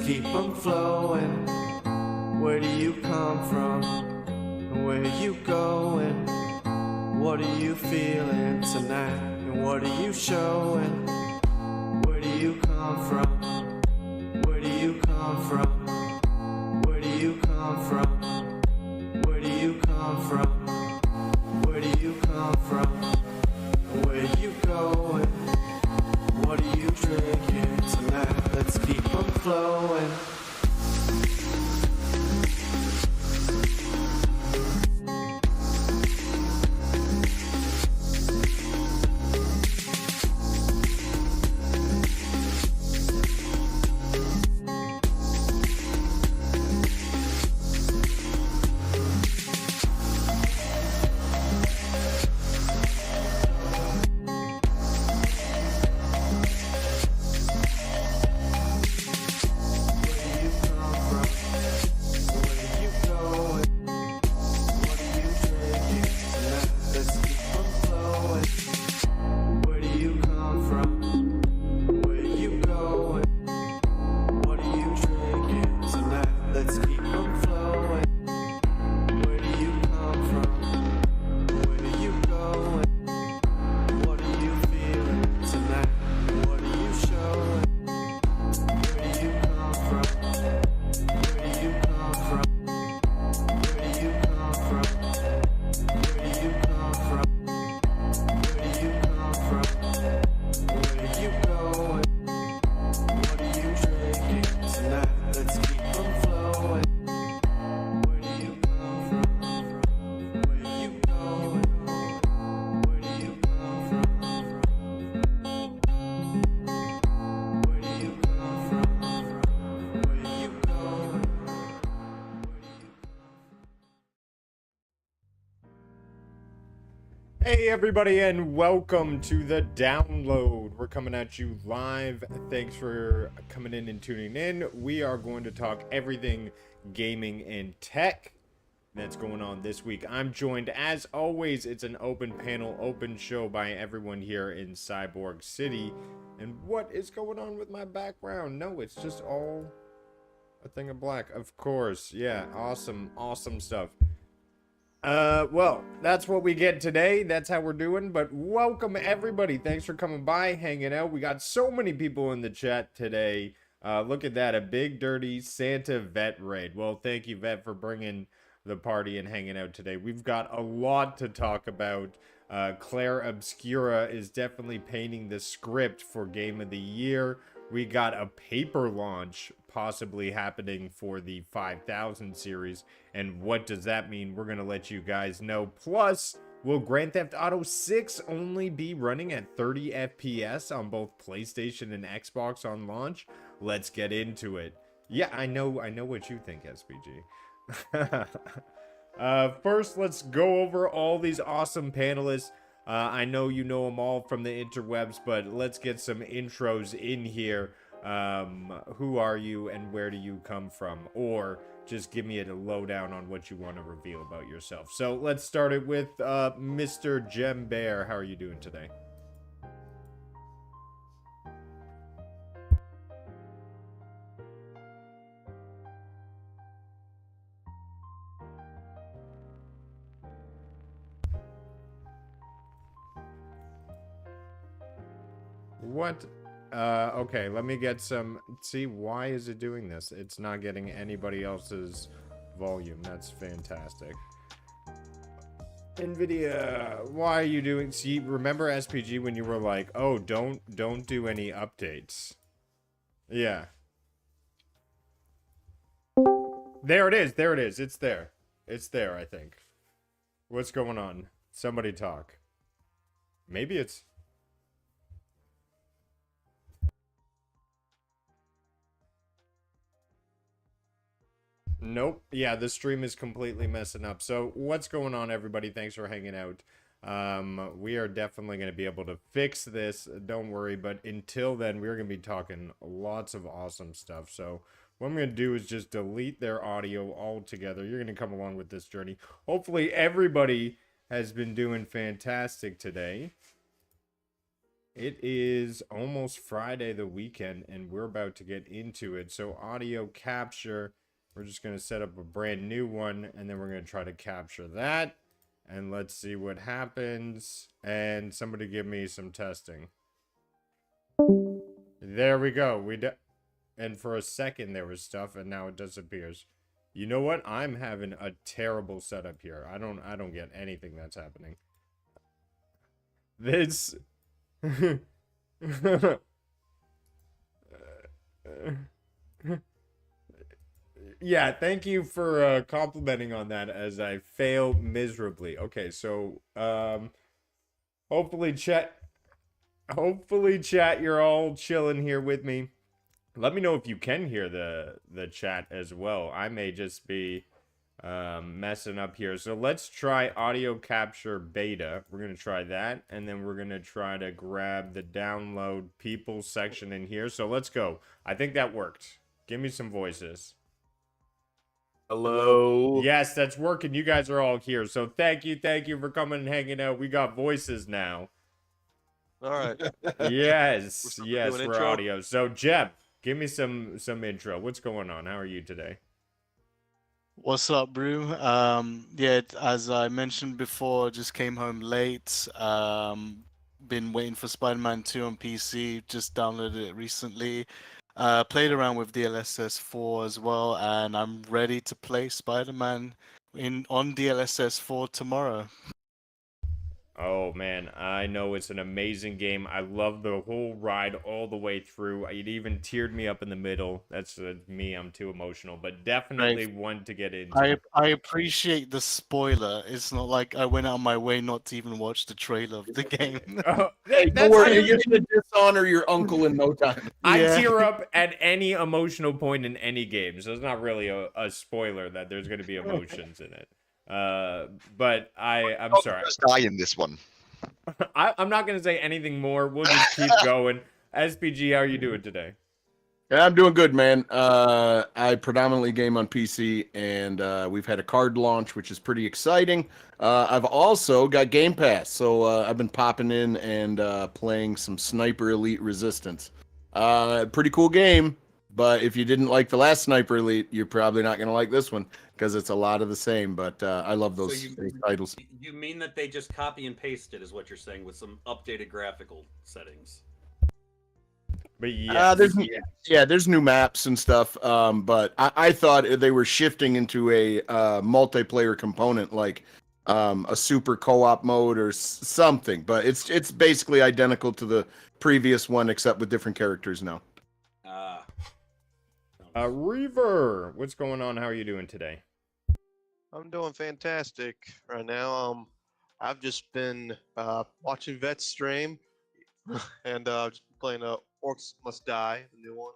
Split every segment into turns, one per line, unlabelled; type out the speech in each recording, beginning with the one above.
keep them flowing. Where do you come from? Where are you going? What are you feeling tonight? And what are you showing? Where do you come from? Where do you come from? Where do you come from? Where do you come from? Where do you come from? Where are you going? What are you drinking tonight? Let's keep them flowing.
Hey everybody, and welcome to the download. We're coming at you live. Thanks for coming in and tuning in. We are going to talk everything gaming and tech that's going on this week. I'm joined, as always, it's an open panel, open show by everyone here in Cyborg City. And what is going on with my background? No, it's just all a thing of black. Of course, yeah, awesome stuff. Well, that's what we get today. That's how we're doing. But welcome, everybody. Thanks for coming by, hanging out. We got so many people in the chat today. Look at that. A big, dirty Santa Vet raid. Well, thank you, Vet, for bringing the party and hanging out today. We've got a lot to talk about. Claire Obscura is definitely painting the script for Game of the Year. We got a paper launch possibly happening for the 5000 series, and what does that mean? We're gonna let you guys know. Plus, will Grand Theft Auto 6 only be running at 30 FPS on both PlayStation and Xbox on launch? Let's get into it. Yeah, I know what you think, SPG. First, let's go over all these awesome panelists. I know you know them all from the interwebs, but let's get some intros in here. Who are you and where do you come from? Or just give me a lowdown on what you want to reveal about yourself. So let's start it with Mr. Gem Bear. How are you doing today? What? Okay, let me get some... See, why is it doing this? It's not getting anybody else's volume. That's fantastic. NVIDIA, why are you doing... See, remember SPG when you were like, oh, don't do any updates. Yeah. There it is, it's there. It's there, I think. What's going on? Somebody talk. Maybe it's... Nope. Yeah, the stream is completely messing up. So what's going on, everybody? Thanks for hanging out. We are definitely going to be able to fix this. Don't worry. But until then, we're going to be talking lots of awesome stuff. So what I'm going to do is just delete their audio altogether. You're going to come along with this journey. Hopefully everybody has been doing fantastic today. It is almost Friday, the weekend, and we're about to get into it. So, audio capture, we're just going to set up a brand new one, and then we're going to try to capture that. And let's see what happens. And somebody give me some testing. There we go. And for a second there was stuff, and now it disappears. You know what? I'm having a terrible setup here. I don't get anything that's happening. This Yeah, thank you for complimenting on that as I fail miserably. Okay, so hopefully chat you're all chilling here with me. Let me know if you can hear the chat as well. I may just be messing up here. So let's try audio capture beta. We're going to try that, and then we're going to try to grab the download people section in here. So let's go. I think that worked. Give me some voices.
Hello.
Yes, that's working. You guys are all here. So thank you for coming and hanging out. We got voices now.
All right.
Yes, yes,
doing
we're
intro?
audio. So Jeb, give me some intro. What's going on? How are you today?
What's up, Brew? Yeah, as I mentioned before, just came home late. Been waiting for Spider-Man 2 on PC, just downloaded it recently. Played around with DLSS 4 as well, and I'm ready to play Spider-Man on DLSS 4 tomorrow.
Oh man, I know it's an amazing game. I love the whole ride all the way through. It even teared me up in the middle. That's me. I'm too emotional, but definitely one to get into.
I appreciate the spoiler. It's not like I went out of my way not to even watch the trailer of the game.
Oh,
Hey, don't
that's
worry,
not-
you're gonna dishonor your uncle in no time.
I
Yeah.
tear up at any emotional point in any game, so it's not really a spoiler that there's going to be emotions in it. But I'm sorry.
Just die in this one.
I'm not going to say anything more. We'll just keep going. SPG, how are you doing today?
Yeah, I'm doing good, man. I predominantly game on PC, and we've had a card launch, which is pretty exciting. I've also got Game Pass, so I've been popping in and playing some Sniper Elite Resistance. Pretty cool game, but if you didn't like the last Sniper Elite, you're probably not going to like this one because it's a lot of the same. But I love those titles.
You mean that they just copy and pasted, is what you're saying, with some updated graphical settings?
But yes,
there's new maps and stuff. But I thought they were shifting into a multiplayer component, like a super co-op mode or something. But it's basically identical to the previous one, except with different characters now.
Reaver, what's going on? How are you doing today?
I'm doing fantastic right now. I've just been watching Vet's stream and just playing Orcs Must Die, the new one.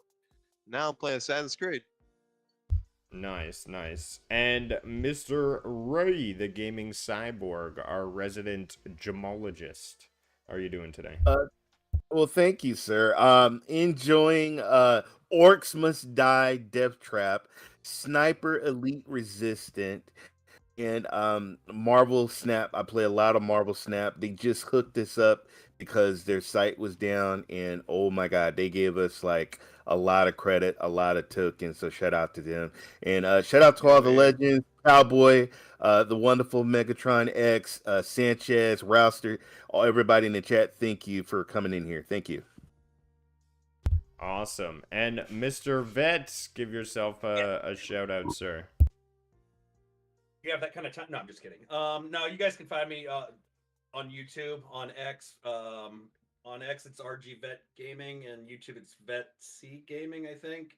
Now I'm playing Assassin's Creed.
Nice. And Mr. Ray, the gaming cyborg, our resident gemologist. How are you doing today?
Well, thank you, sir. Enjoying Orcs Must Die, Death Trap, Sniper Elite Resistant, and Marvel Snap. I play a lot of Marvel Snap. They just hooked this up because their site was down, and oh my god, they gave us like a lot of credit, a lot of tokens. So shout out to them, and shout out to all the legends, Cowboy, the wonderful Megatron X, Sanchez, Rouster, everybody in the chat. Thank you for coming in here. Thank you.
Awesome. And Mr. Vet, give yourself a shout out, sir.
You have that kind of time? No, I'm just kidding. No, you guys can find me on YouTube, on X. On X, it's RG Vet Gaming, and YouTube, it's Vet C Gaming, I think.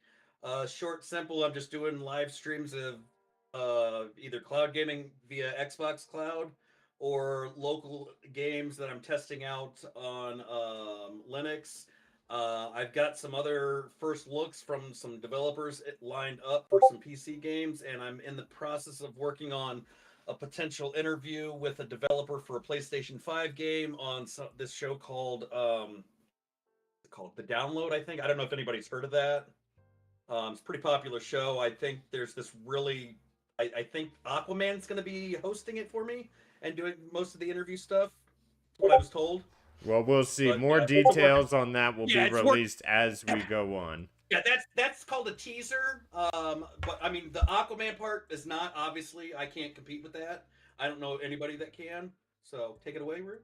Short, simple. I'm just doing live streams of either cloud gaming via Xbox Cloud or local games that I'm testing out on Linux. I've got some other first looks from some developers lined up for some PC games, and I'm in the process of working on a potential interview with a developer for a PlayStation 5 game on this show called The Download, I think. I don't know if anybody's heard of that. It's a pretty popular show. I think there's this really... I think Aquaman's going to be hosting it for me and doing most of the interview stuff. That's what I was told.
Well, we'll see.
But,
More
yeah, it's a work-
details on that will
Yeah,
be
it's work-
released as we go on.
Yeah, that's called a teaser. But I mean, the Aquaman part is not, obviously. I can't compete with that. I don't know anybody that can. So take it away, Root.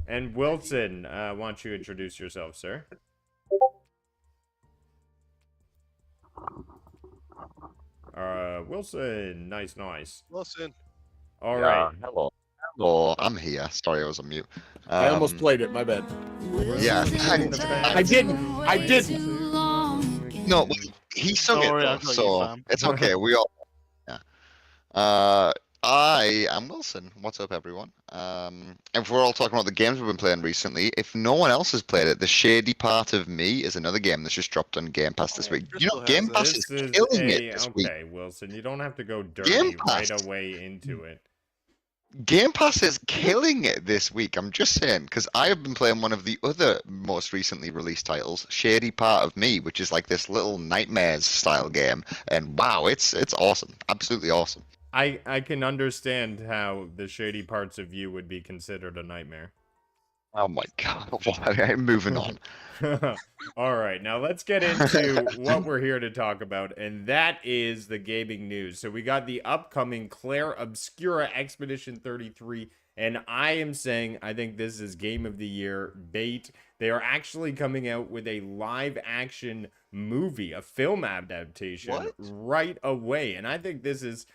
And Wilson, why don't you introduce yourself, sir? Wilson, nice.
Listen.
All right.
Hello. Hello, I'm here. Sorry, I was on mute.
I almost played it. My bad.
Yeah,
I didn't.
no, he sung
Don't worry,
it
I've
though,
got you,
so
fam.
it's okay. We all, yeah. I am Wilson. What's up, everyone? If we're all talking about the games we've been playing recently, if no one else has played it, The Shady Part of Me is another game that's just dropped on Game Pass this week. You know,
Crystal
Game
has
Pass
it.
is
This is
killing it this week.
okay, Wilson. You don't have to go
Game
dirty right
Pass.
away into it.
Game Pass is killing it this week. I'm just saying, because I have been playing one of the other most recently released titles, Shady Part of Me, which is like this little Nightmares style game, and wow, it's awesome, absolutely awesome.
I can understand how the shady parts of you would be considered a nightmare.
Oh my god, I'm moving on.
All right, now let's get into what we're here to talk about, and that is the gaming news. So we got the upcoming Claire Obscura Expedition 33, and I am saying I think this is Game of the Year bait. They are actually coming out with a live action movie, a film adaptation right away, and I think this is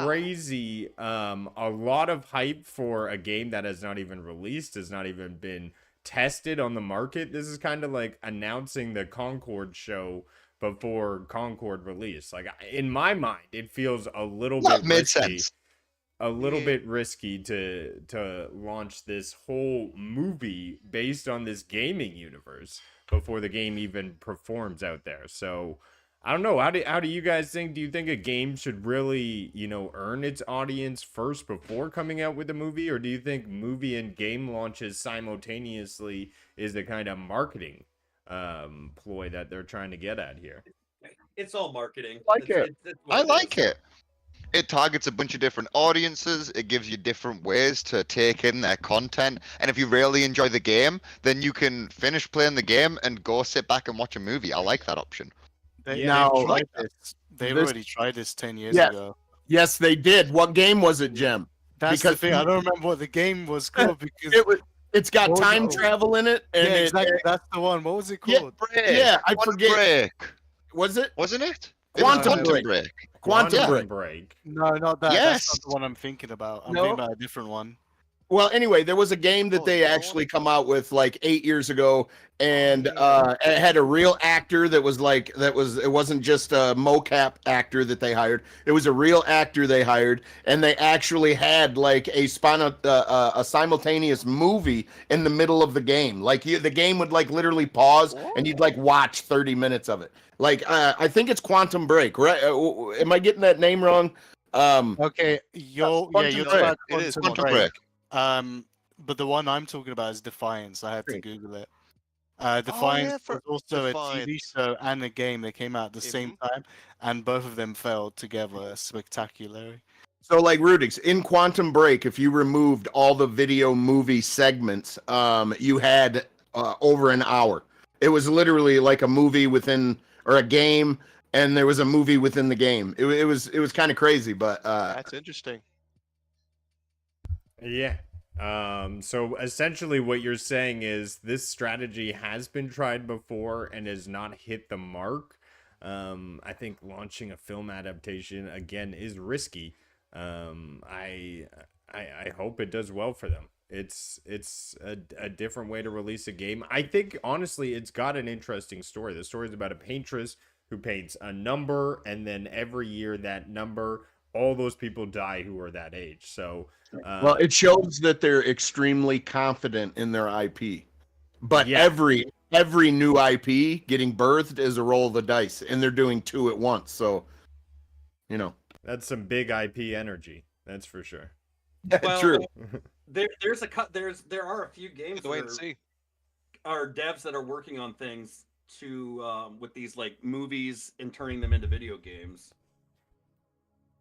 crazy. A lot of hype for a game that has not even released, has not even been tested on the market. This is kind of like announcing the Concord show before Concord release. Like, in my mind, it feels a little bit
made
risky.
sense.
A little bit risky to launch this whole movie based on this gaming universe before the game even performs out there. So I don't know. How do you guys think? Do you think a game should really, earn its audience first before coming out with a movie? Or do you think movie and game launches simultaneously is the kind of marketing ploy that they're trying to get at here?
It's all marketing.
I like it. It targets a bunch of different audiences. It gives you different ways to take in their content. And if you really enjoy the game, then you can finish playing the game and go sit back and watch a movie. I like that option.
They've
Now,
tried this. They've already tried this 10 years
Yes.
ago.
Yes, they did. What game was it, Jem?
That's
Because
the thing. I don't remember what the game was called because
It's got
Oh,
time
no.
travel in it. And
yeah, exactly. That's the one. What was it called?
Yeah, I
Quantum
forget.
Break.
Was it?
Wasn't it?
Quantum
Quantum
Break. Quantum Break.
No, not that.
Yes.
That's not the one I'm thinking about. I'm
No.
thinking about a different one.
Well, anyway, there was a game that they actually come out with like 8 years ago, and it had a real actor that was like it wasn't just a mocap actor that they hired. It was a real actor they hired, and they actually had like a simultaneous movie in the middle of the game. Like the game would like literally pause, and you'd like watch 30 minutes of it. Like I think it's Quantum Break, right? Am I getting that name wrong?
Okay, you're
Quantum
talking about
Break. It is
Quantum
Quantum Break.
But the one I'm talking about is Defiance. I had to
Great.
Google it.
yeah,
Defiance
for-
was also a TV
Defiance.
show and a game. They came out at the same
Mhm.
time, and both of them failed together spectacularly.
So, like Rudix, in Quantum Break, if you removed all the video movie segments, you had over an hour. It was literally like a movie within, or a game, and there was a movie within the game. It was kind of crazy, but
That's interesting.
Yeah. So essentially what you're saying is this strategy has been tried before and has not hit the mark. I think launching a film adaptation again is risky. I hope it does well for them. It's a different way to release a game. I think honestly it's got an interesting story. The story is about a paintress who paints a number, and then every year that number, all those people die who are that age. So
well, it shows that they're extremely confident in their IP. But
Yeah.
every new IP getting birthed is a roll of the dice, and they're doing two at once. So,
that's some big IP energy. That's for sure.
Well,
true.
There are a few games
Good wait and
that
see.
are devs that are working on things to with these like movies and turning them into video games.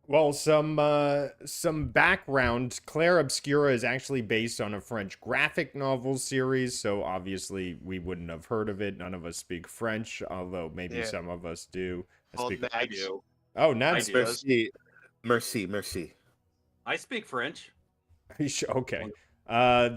Well, some background. Claire Obscura is actually based on a French graphic novel series, so obviously we wouldn't have heard of it. None of us speak French, although maybe
Yeah.
some of us do.
Well,
I
Nads.
do.
Oh,
I
Nads
do.
does.
Merci.
I speak French.
Okay.
Long-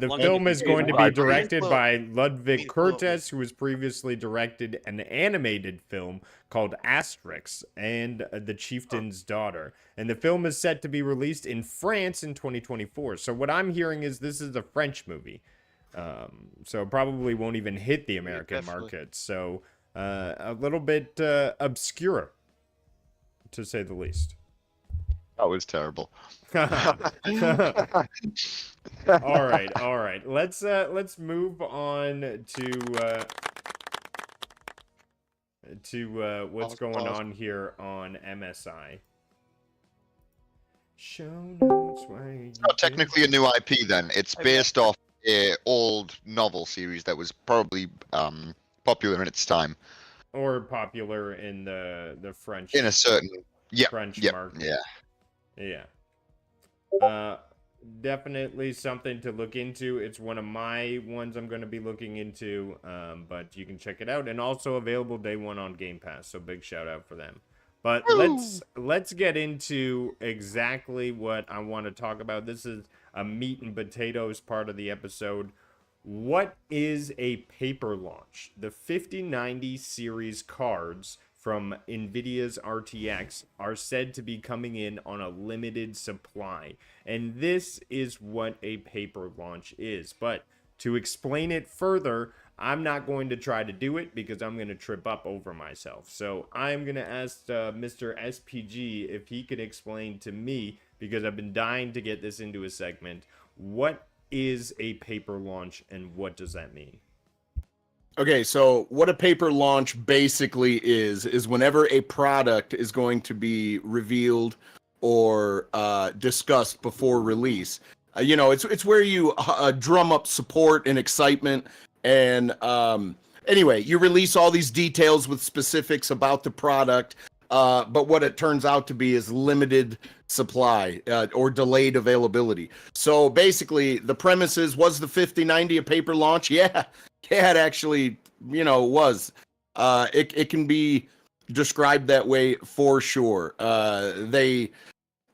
The
long
film is going to be
education.
directed by
Fluent.
Ludwig
Speak fluently.
Curtis, who has previously directed an animated film called Asterix and The Chieftain's Daughter. And the film is set to be released in France in 2024. So what I'm hearing is this is a French movie. So it probably won't even hit the American
definitely.
market. So a little bit obscure, to say the least.
That was terrible.
All right. Let's move on to what's going
Pause.
on here on MSI. Show notes.
It's not technically a new IP then. It's based off a old novel series that was probably popular in its time.
Or popular in the French
In a certain
French
yep,
market.
yeah.
Yeah. Definitely something to look into. It's one of my ones I'm going to be looking into, but you can check it out, and also available day one on Game Pass. So big shout out for them. But let's get into exactly what I want to talk about. This is a meat and potatoes part of the episode. What is a paper launch? The 5090 series cards from NVIDIA's RTX are said to be coming in on a limited supply. And this is what a paper launch is. But to explain it further, I'm not going to try to do it because I'm going to trip up over myself. So I'm going to ask Mr. SPG if he could explain to me, because I've been dying to get this into a segment, what is a paper launch and what does that mean?
Okay, so what a paper launch basically is whenever a product is going to be revealed or discussed before release. It's where you drum up support and excitement, and anyway, you release all these details with specifics about the product. But what it turns out to be is limited supply or delayed availability. So basically, the premise is: was the 5090 a paper launch? Yeah, it actually, was. It can be described that way for sure. They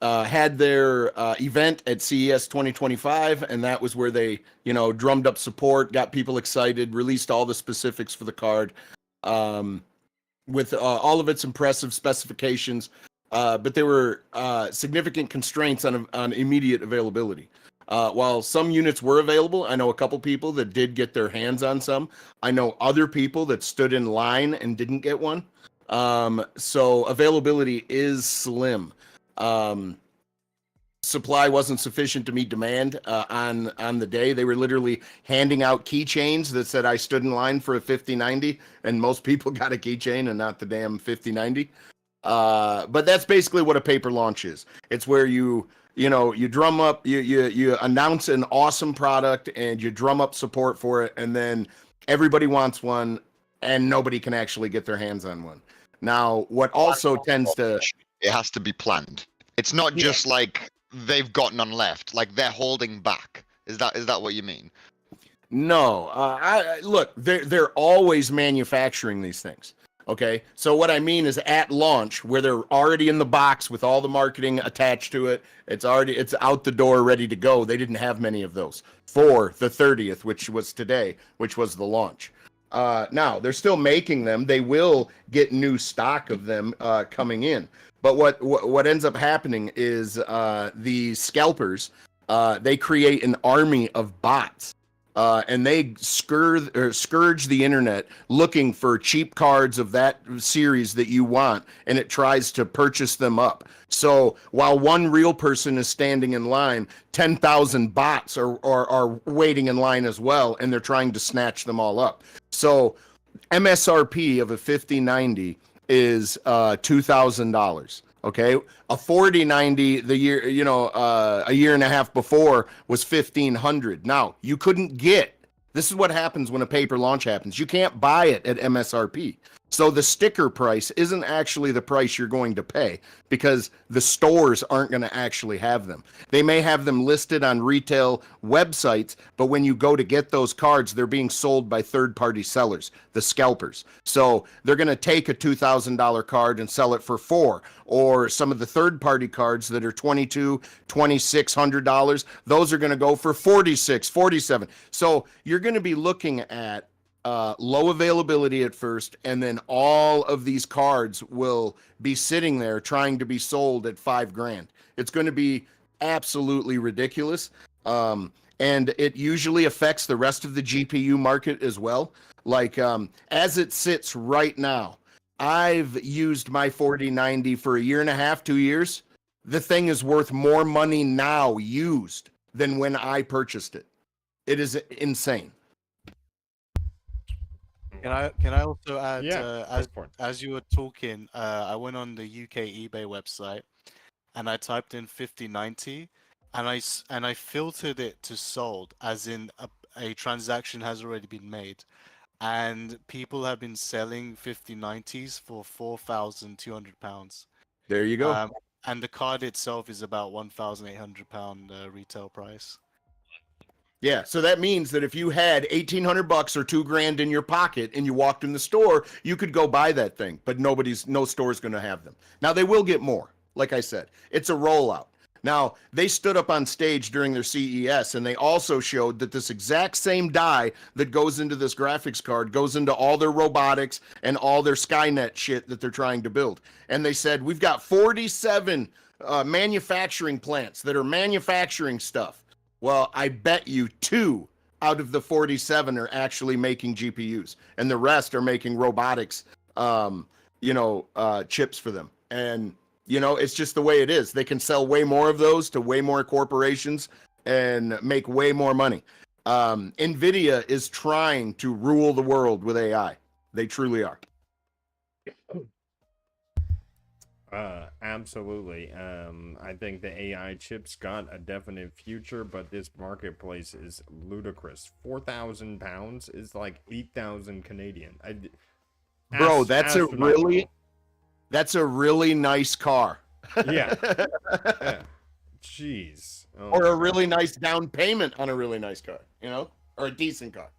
had their event at CES 2025, and that was where they, drummed up support, got people excited, released all the specifics for the card. With all of its impressive specifications, but there were significant constraints on immediate availability. While some units were available, I know a couple people that did get their hands on some. I know other people that stood in line and didn't get one. So availability is slim. Supply wasn't sufficient to meet demand on the day. They were literally handing out keychains that said I stood in line for a 5090, and most people got a keychain and not the damn 5090. But that's basically what a paper launch is. It's where you drum up, you announce an awesome product and you drum up support for it, and then everybody wants one and nobody can actually get their hands on one. Now, what also tends to...
It has to be planned. It's not just like they've got none left, like they're holding back. Is that what you mean?
No, look, they're always manufacturing these things. Okay, so what I mean is at launch, where they're already in the box with all the marketing attached to it, it's out the door, ready to go. They didn't have many of those for the 30th, which was today, which was the launch. Now they're still making them. They will get new stock of them coming in. But what ends up happening is the scalpers, they create an army of bots. And they scourge the internet looking for cheap cards of that series that you want, and it tries to purchase them up. So while one real person is standing in line, 10,000 bots are waiting in line as well, and they're trying to snatch them all up. So MSRP of a 5090 is $2,000. Okay, a 4090 a year and a half before was 1,500. Now you couldn't get. This is what happens when a paper launch happens. You can't buy it at MSRP. So the sticker price isn't actually the price you're going to pay because the stores aren't going to actually have them. They may have them listed on retail websites, but when you go to get those cards, they're being sold by third-party sellers, the scalpers. So they're going to take a $2,000 card and sell it for $4, or some of the third-party cards that are $2,200, $2,600, those are going to go for $46, $47. So you're going to be looking at low availability at first, and then all of these cards will be sitting there trying to be sold at $5,000. It's going to be absolutely ridiculous. And it usually affects the rest of the GPU market as well. Like, as it sits right now, I've used my 4090 for a year and a half, 2 years. The thing is worth more money now used than when I purchased it. It is insane.
Can I also add,
Yeah,
as you were talking, I went on the UK eBay website and I typed in 5090 and I filtered it to sold, as in a transaction has already been made, and people have been selling 5090s for £4,200.
There you go.
And the card itself is about £1,800 retail price.
Yeah, so that means that if you had $1,800 or $2,000 in your pocket and you walked in the store, you could go buy that thing, but no store's going to have them. Now they will get more. Like I said, it's a rollout. Now, they stood up on stage during their CES and they also showed that this exact same die that goes into this graphics card goes into all their robotics and all their Skynet shit that they're trying to build. And they said, we've got 47 manufacturing plants that are manufacturing stuff. Well, I bet you 2 out of the 47 are actually making GPUs, and the rest are making robotics, chips for them. And, it's just the way it is. They can sell way more of those to way more corporations and make way more money. NVIDIA is trying to rule the world with AI. They truly are.
Absolutely. I think the AI chips got a definite future, but this marketplace is ludicrous. £4,000 is like 8,000 Canadian.
Bro, that's a really nice car.
Yeah. Yeah. Jeez. Oh
or a really nice down payment on a really nice car, or a decent car.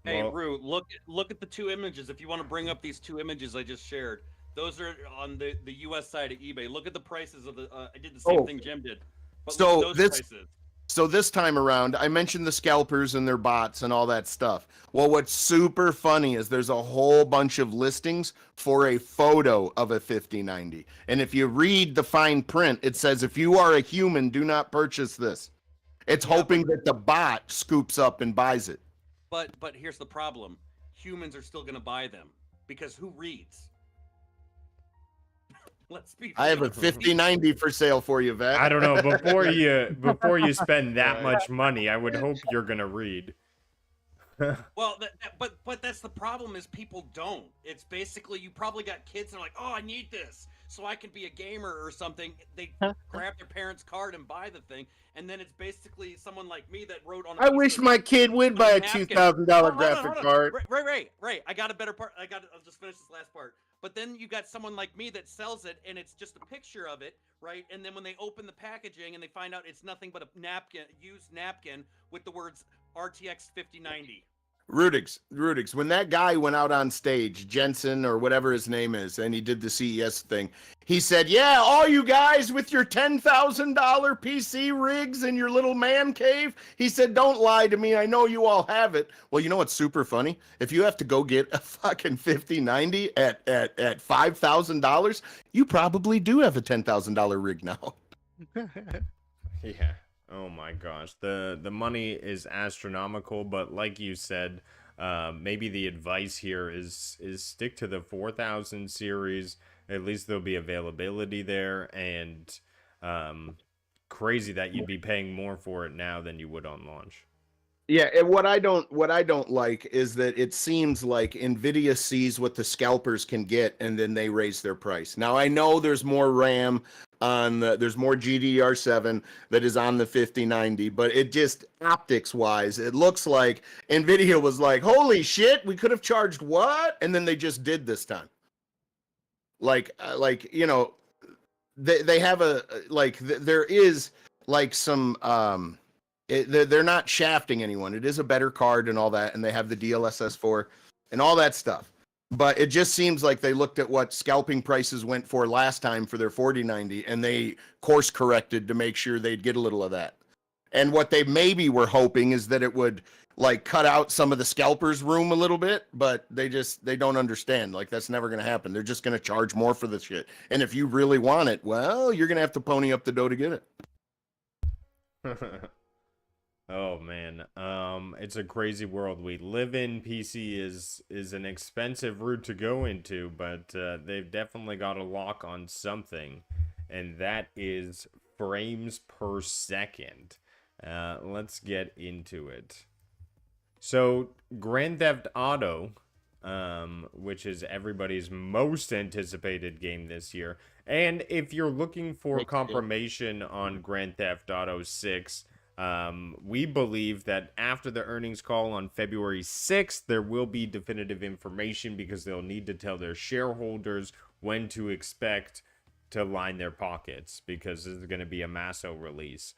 Hey, Rue, look at the 2 images. If you want to bring up these 2 images I just shared. Those are on the U.S. side of eBay. Look at the prices of the. I did the same thing Jim did. But look at those prices.
So this time around, I mentioned the scalpers and their bots and all that stuff. Well, what's super funny is there's a whole bunch of listings for a photo of a 5090. And if you read the fine print, it says, if you are a human, do not purchase this. It's hoping that the bot scoops up and buys it.
But here's the problem. Humans are still going to buy them because who reads? Let's be.
I have a 5090 for sale for you, Vet.
I don't know. Before you spend that much money, I would hope you're gonna read.
Well, but that's the problem is people don't. It's basically you probably got kids that are like, oh, I need this so I can be a gamer or something. They grab their parents' card and buy the thing, and then it's basically someone like me that wrote on.
I wish my kid would buy a $2,000 graphic card.
Right. I got a better part. I'll just finish this last part. But then you got someone like me that sells it, and it's just a picture of it, right? And then when they open the packaging and they find out it's nothing but a used napkin with the words RTX 5090.
Rudix, when that guy went out on stage, Jensen or whatever his name is, and he did the CES thing, he said, yeah, all you guys with your $10,000 PC rigs and your little man cave, he said, don't lie to me. I know you all have it. Well, you know what's super funny? If you have to go get a fucking 5090 at $5,000, you probably do have a $10,000 rig now.
Yeah. Oh my gosh, the money is astronomical, but like you said, maybe the advice here is stick to the 4000 series. At least there'll be availability there, and crazy that you'd be paying more for it now than you would on launch.
Yeah, and what I don't like is that it seems like NVIDIA sees what the scalpers can get and then they raise their price. Now I know there's more RAM, on the, there's more GDDR7 that is on the 5090, but it just optics wise, it looks like Nvidia was like, holy shit, we could have charged what? And then they just did this time. Like, you know, they have a, like, there is like some, they're not shafting anyone. It is a better card and all that, and they have the DLSS 4 and all that stuff. But it just seems like they looked at what scalping prices went for last time for their 4090, and they course corrected to make sure they'd get a little of that. And what they maybe were hoping is that it would like cut out some of the scalpers room a little bit, but they don't understand. Like, that's never going to happen. They're just going to charge more for the shit. And if you really want it, well, you're going to have to pony up the dough to get it.
Oh man, it's a crazy world we live in. PC is an expensive route to go into, but they've definitely got a lock on something, and that is frames per second. Let's get into it. So, Grand Theft Auto, which is everybody's most anticipated game this year, and if you're looking for confirmation on Grand Theft Auto 6, we believe that after the earnings call on February 6th, there will be definitive information because they'll need to tell their shareholders when to expect to line their pockets, because this is going to be a Masso release.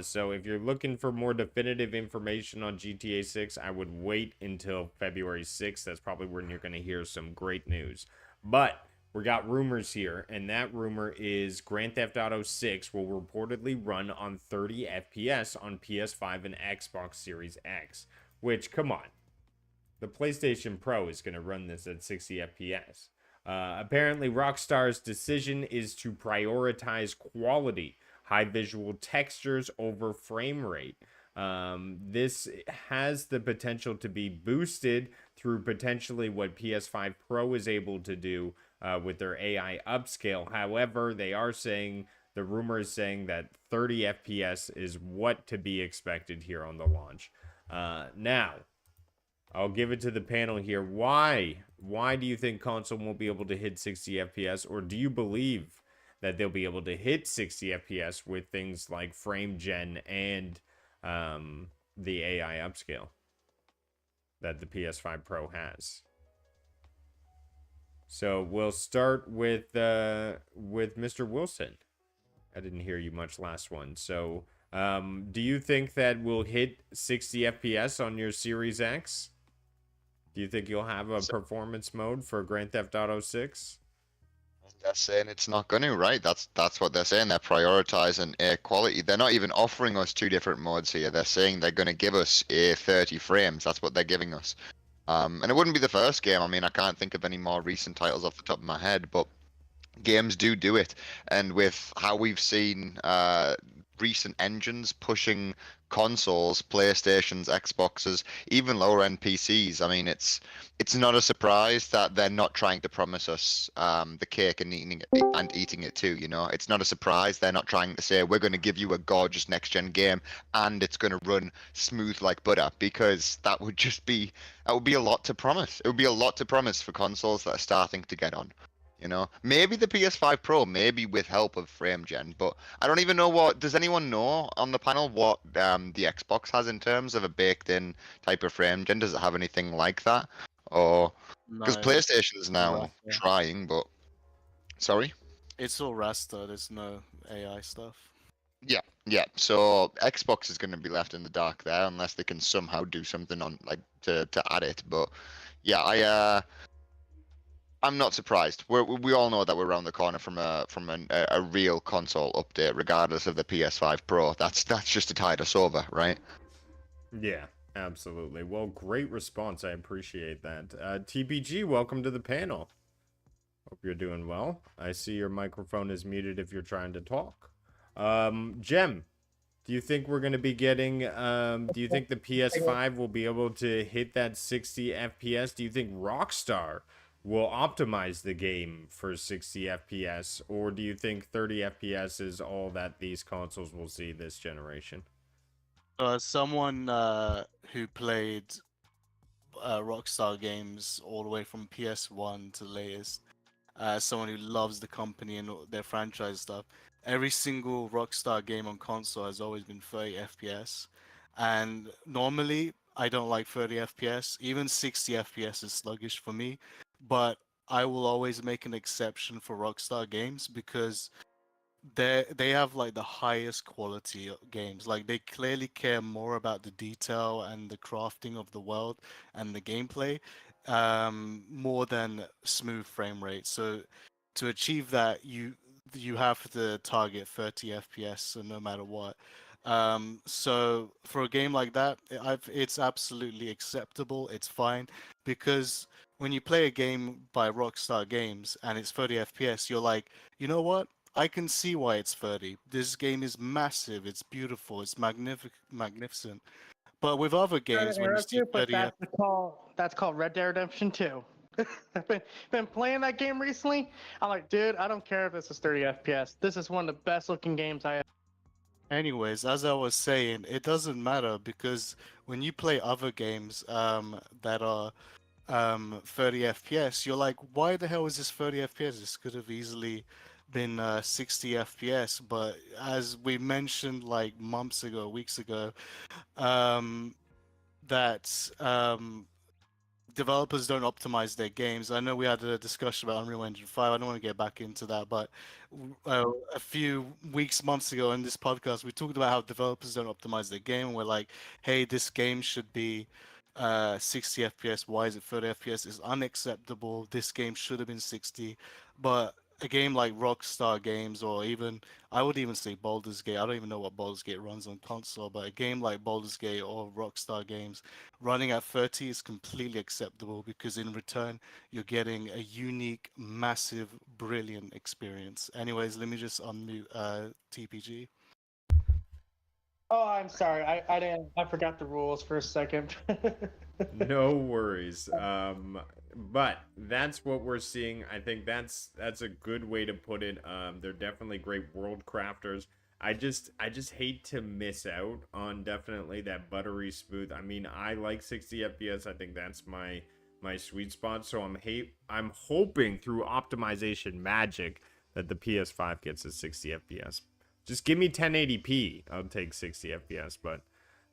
So if you're looking for more definitive information on GTA 6, I would wait until February 6th. That's probably when you're going to hear some great news. But we got rumors here, and that rumor is Grand Theft Auto 6 will reportedly run on 30 FPS on PS5 and Xbox Series X. Which, come on, the PlayStation Pro is going to run this at 60 FPS. Apparently, Rockstar's decision is to prioritize quality, high visual textures over frame rate. This has the potential to be boosted through potentially what PS5 Pro is able to do with their AI upscale. However, they are saying, the rumor is saying that 30 FPS is what to be expected here on the launch. Now, I'll give it to the panel here. Why do you think console won't be able to hit 60 FPS, or do you believe that they'll be able to hit 60 FPS with things like frame gen and the AI upscale that the PS5 Pro has? So we'll start with Mr. Wilson. I didn't hear you much last one. So do you think that we'll hit 60 FPS on your Series X? Do you think you'll have a performance mode for Grand Theft Auto 6?
They're saying it's not going to, right? That's what they're saying. They're prioritizing quality. They're not even offering us two different modes here. They're saying they're going to give us 30 frames. That's what they're giving us. And it wouldn't be the first game. I mean, I can't think of any more recent titles off the top of my head, but games do it. And with how we've seen recent engines pushing consoles, PlayStations, Xboxes, even lower end PCs, I mean, it's not a surprise that they're not trying to promise us the cake and eating it too. You know, it's not a surprise they're not trying to say we're going to give you a gorgeous next gen game and it's going to run smooth like butter, because that would be a lot to promise. It would be a lot to promise for consoles that are starting to get on. You know, maybe the PS5 Pro, maybe with help of frame gen, but I don't even know what. Does anyone know on the panel what the Xbox has in terms of a baked-in type of frame gen? Does it have anything like that, or because
No,
PlayStation's now
raster.
trying, but sorry.
It's all raster. There's no AI stuff.
Yeah. So Xbox is going to be left in the dark there unless they can somehow do something on like to add it. But yeah, I'm not surprised. We all know that we're around the corner from a real console update, regardless of the PS5 Pro. That's just to tide us over, right?
Yeah, absolutely. Well, great response. I appreciate that. TPG, welcome to the panel. Hope you're doing well. I see your microphone is muted if you're trying to talk. Jem, do you think we're going to be getting, do you think the PS5 will be able to hit that 60 FPS? Do you think Rockstar will optimize the game for 60 FPS, or do you think 30 FPS is all that these consoles will see this generation?
As someone who played Rockstar games all the way from PS1 to the latest, as someone who loves the company and their franchise stuff, every single Rockstar game on console has always been 30 FPS. And normally, I don't like 30 FPS. Even 60 FPS is sluggish for me. But I will always make an exception for Rockstar games because they have like the highest quality games. Like they clearly care more about the detail and the crafting of the world and the gameplay, more than smooth frame rate. So to achieve that, you have to target 30 FPS, so no matter what. So for a game like that, it's absolutely acceptable. It's fine because when you play a game by Rockstar Games and it's 30 FPS, you're like, you know what? I can see why it's 30. This game is massive, it's beautiful, it's magnificent. But with other
Sorry to
games, when you
interrupt
see
you, but
30
that's called Red Dead Redemption 2. I've been playing that game recently. I'm like, dude, I don't care if this is 30 FPS. This is one of the best looking games I have.
Anyways, as I was saying, it doesn't matter because when you play other games that are 30 FPS, you're like, why the hell is this 30 FPS? This could have easily been 60 FPS. But as we mentioned like months ago, weeks ago, um, that developers don't optimize their games. I know we had a discussion about Unreal Engine 5. I don't want to get back into that, but a few weeks, months ago in this podcast, we talked about how developers don't optimize their game. And we're like, hey, this game should be 60 FPS. Why is it 30 FPS? It's unacceptable. This game should have been 60. But a game like Rockstar Games, or even, I would even say Baldur's Gate. I don't even know what Baldur's Gate runs on console, but a game like Baldur's Gate or Rockstar Games running at 30 is completely acceptable because in return you're getting a unique, massive, brilliant experience. Anyways, let me just unmute TPG.
Oh, I'm sorry. I forgot the rules for a second.
No worries. But that's what we're seeing. I think that's a good way to put it. They're definitely great world crafters. I just hate to miss out on definitely that buttery smooth. I mean, I like 60 FPS. I think that's my sweet spot. So I'm hoping through optimization magic that the PS5 gets a 60 FPS. Just give me 1080p. I'll take 60 FPS, but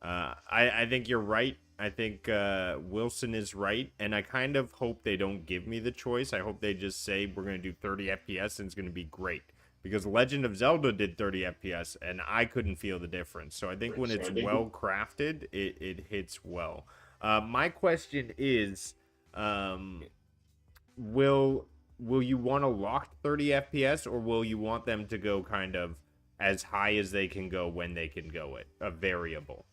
I think you're right. I think Wilson is right, and I kind of hope they don't give me the choice. I hope they just say we're going to do 30 FPS and it's going to be great. Because Legend of Zelda did 30 FPS, and I couldn't feel the difference. So I think when it's well crafted, it hits well. My question is, will you want a locked 30 FPS, or will you want them to go kind of as high as they can go when they can go it? A variable.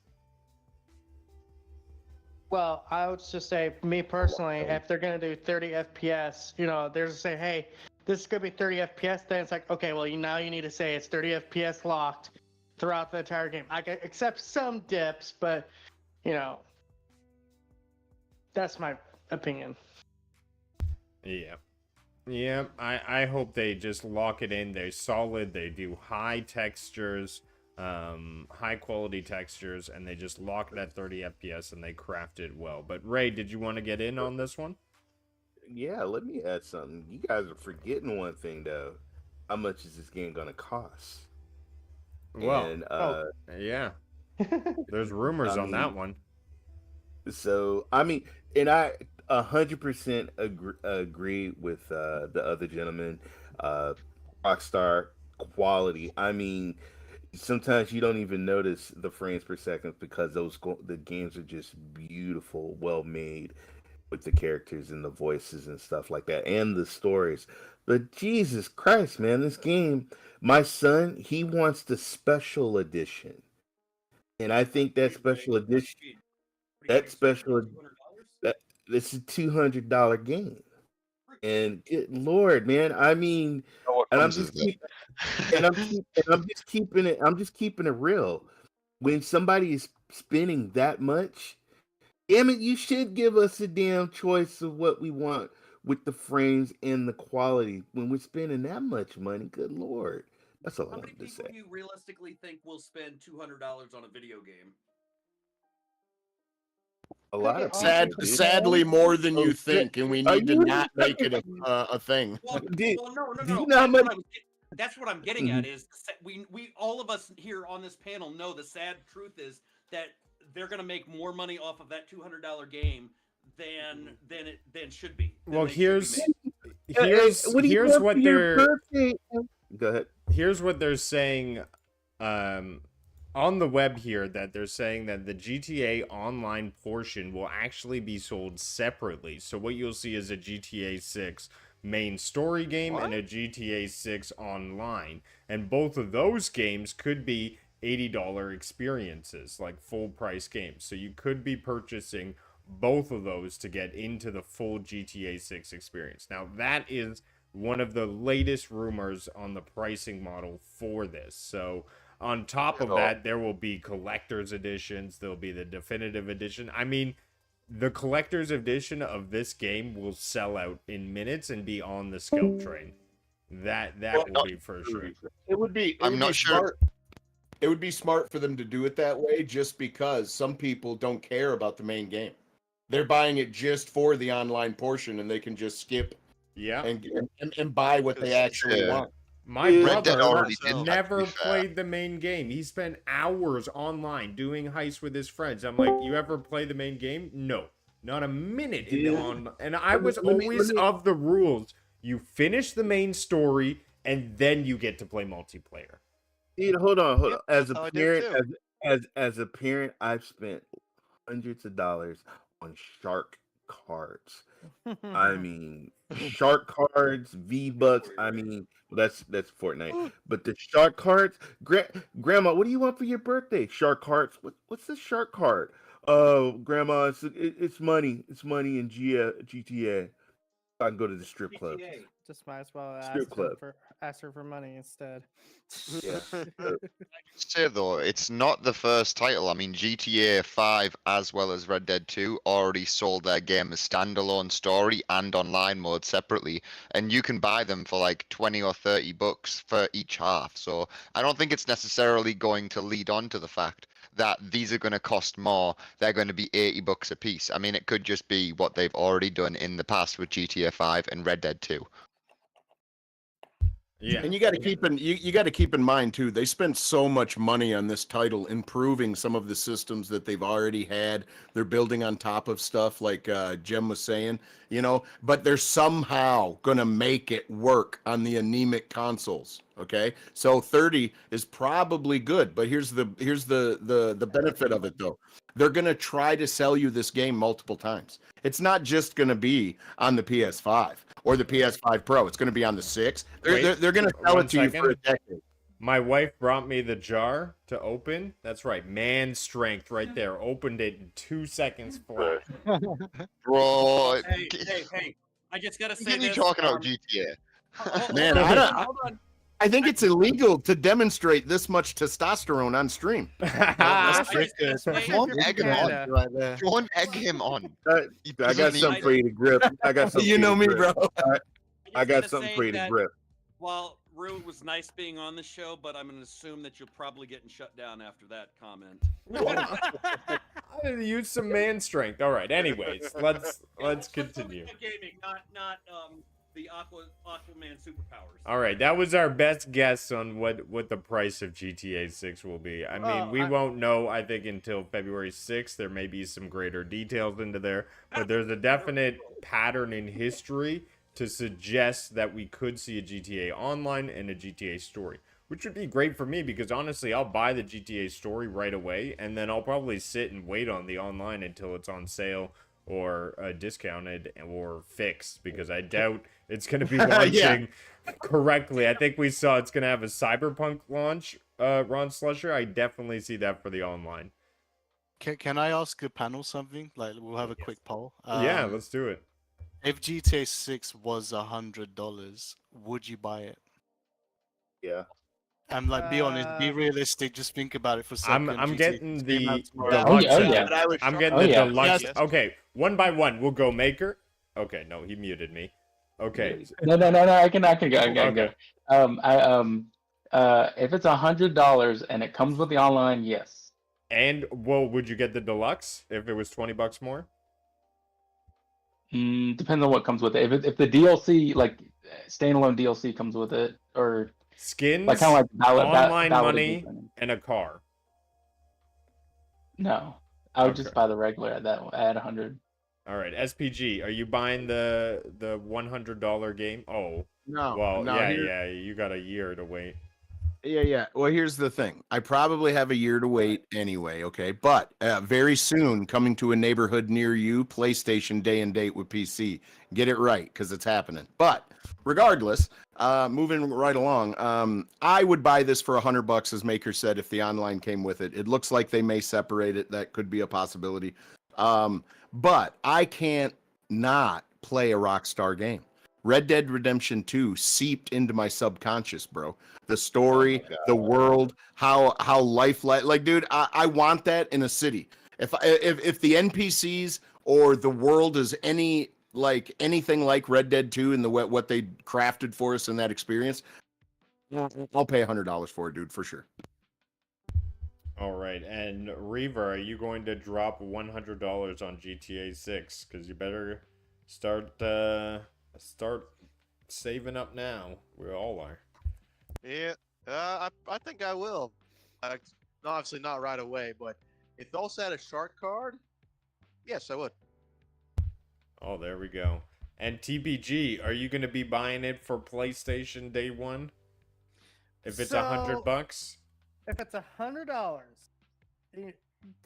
Well, I would just say, me personally, if they're going to do 30 FPS, they're just say, hey, this is going to be 30 FPS, then it's like, okay, well, now you need to say it's 30 FPS locked throughout the entire game. I can accept some dips, but, that's my opinion.
Yeah. Yeah, I hope they just lock it in. They're solid. They do high textures, high quality textures, and they just lock that 30 FPS and they craft it well. But Ray, did you want to get in on this one?
Yeah, let me add something. You guys are forgetting one thing though. How much is this game gonna cost?
Well,
And
yeah, there's rumors
I
on that
mean,
one.
so I mean, and I 100% agree with the other gentleman. Uh, Rockstar quality. I mean, sometimes you don't even notice the frames per second because the games are just beautiful, well made with the characters and the voices and stuff like that, and the stories. But Jesus Christ, man, this game. My son, he wants the special edition, and I think that special edition,
What do you
that
expect?
special
$200?
that this is $200 game. And good Lord, man, I mean,
know what
and I'm
comes with
just
it.
keeping it. I'm just keeping it real. When somebody is spending that much, damn it, you should give us a damn choice of what we want with the frames and the quality. When we're spending that much money, good Lord, that's all I
How many
wanted to
people
say.
do you realistically think will spend $200 on a video game?
A lot of
Sad-
people do.
Sadly, more than you
Oh,
think, and we
are
need to
you
not make it a thing.
Well,
Do-
no.
do you know how much?
That's what I'm getting at is we all of us here on this panel know the sad truth is that they're going to make more money off of that $200 game than should be. than
Well,
they should be made.
What do you
here's
want
what
for your
they're
birthday? Go ahead.
here's what they're saying on the web here, that they're saying that the GTA Online portion will actually be sold separately. So what you'll see is a GTA 6 main story game and a GTA 6 Online. And both of those games could be $80 experiences, like full price games. So you could be purchasing both of those to get into the full GTA 6 experience. Now, that is one of the latest rumors on the pricing model for this. So on top of that, there will be collector's editions. There'll be the definitive edition. I mean, the collector's edition of this game will sell out in minutes and be on the scalp train. That will be for sure.
It would be.
I'm not sure.
Smart. It would be smart for them to do it that way, just because some people don't care about the main game. They're buying it just for the online portion, and they can just skip
Yeah.
and buy what they actually want.
My
Red Dead
brother
already did that, to be
never
fair.
played the main game. He spent hours online doing heists with his friends. I'm like, you ever play the main game? No, not a minute in the
Dude.
on. And I was
Let me-
always of the rules: you finish the main story and then you get to play multiplayer.
Dude, hold on. As a
that's how I did
parent,
too.
as a parent, I've spent hundreds of dollars on shark cards. I mean, shark cards, V-Bucks. I mean, that's Fortnite. But the shark cards, Grandma, what do you want for your birthday? Shark cards. What's the shark card? Oh, Grandma, it's money. It's money in GTA. I can go to the strip club.
Just might as well
Strip club.
ask her for money instead.
Yeah.
Say though, it's not the first title. I mean, GTA 5 as well as Red Dead 2 already sold their game as standalone story and online mode separately, and you can buy them for like 20 or 30 bucks for each half. So I don't think it's necessarily going to lead on to the fact that these are going to cost more. They're going to be 80 bucks a piece. I mean, it could just be what they've already done in the past with GTA 5 and Red Dead 2.
Yeah.
And you got to keep in mind too. They spent so much money on this title, improving some of the systems that they've already had. They're building on top of stuff like Jem was saying, but they're somehow gonna make it work on the anemic consoles. Okay, so 30 is probably good, but here's the benefit of it though. They're gonna try to sell you this game multiple times. It's not just gonna be on the PS5 or the PS5 Pro. It's gonna be on the 6. They're gonna sell it to you for a decade.
My wife brought me the jar to open. That's right, man strength right there. Opened it in 2 seconds flat.
Bro,
Hey! I just gotta say
Get me
this.
talking about GTA.
Man,
hold on.
I think it's illegal to demonstrate this much testosterone on stream.
I just gotta say-
Don't egg him on.
Canada.
Right there.
Don't egg him on. He
I
doesn't
got
need
something for you to grip. I got something.
You
for
know
to
me,
grip.
bro.
I got
gotta
something
say
for you to
that
grip.
While Rue, it was nice being on the show, but I'm going to assume that you're probably getting shut down after that comment.
I did use some man strength. All right. Anyways, let's
Let's
continue.
focus on gaming, not the Aquaman superpowers.
All right, that was our best guess on what the price of GTA 6 will be. I mean, we won't know, I think, until February 6th. There may be some greater details into there, but there's a definite pattern in history to suggest that we could see a GTA Online and a GTA Story, which would be great for me because, honestly, I'll buy the GTA Story right away, and then I'll probably sit and wait on the Online until it's on sale or discounted or fixed, because I doubt it's going to be launching correctly. I think we saw it's going to have a Cyberpunk launch, Ron Slusher. I definitely see that for the Online.
Can I ask the panel something? Like, we'll have a quick poll.
Yeah, let's do it.
If GTA 6 was $100, would you buy it?
Yeah.
I'm like, be honest, be realistic. Just think about it for a second.
I'm
GTA
getting
6
the
came out tomorrow.
deluxe.
Oh, yeah.
I'm getting
Oh,
the
yeah.
deluxe.
Yes.
Okay, one by one. We'll go Maker. Okay, no, he muted me. Okay.
No. I can go. I can
Okay.
go. If it's $100 and it comes with the online, yes.
And well, would you get the deluxe if it was $20 more?
Depends on what comes with it. If the DLC, like standalone DLC, comes with it, or
Skins,
like kind of like
online
Ballad of
money,
Gizmo.
and a car.
No, I would
Okay.
just buy the regular at that at 100.
All right, SPG, are you buying the $100 game? Oh,
No.
well,
no,
yeah,
here-
yeah, you got a year to wait.
Yeah. Well, here's the thing. I probably have a year to wait anyway, okay? But very soon, coming to a neighborhood near you, PlayStation Day and Date with PC. Get it right, because it's happening. But regardless, moving right along, I would buy this for $100, as Maker said, if the online came with it. It looks like they may separate it. That could be a possibility. But I can't not play a Rockstar game. Red Dead Redemption 2 seeped into my subconscious, bro. The story, the world, how like, dude, I want that in a city. If the NPCs or the world is anything like Red Dead 2 and what they crafted for us in that experience, I'll pay $100 for it, dude, for sure.
All right, and Reaver, are you going to drop $100 on GTA 6? Because you better start saving up now. We all are.
Yeah, I think I will. Obviously not right away, but if they also had a shark card, yes, I would.
Oh, there we go. And TBG, are you going to be buying it for PlayStation Day 1? If it's $100?
If it's $100,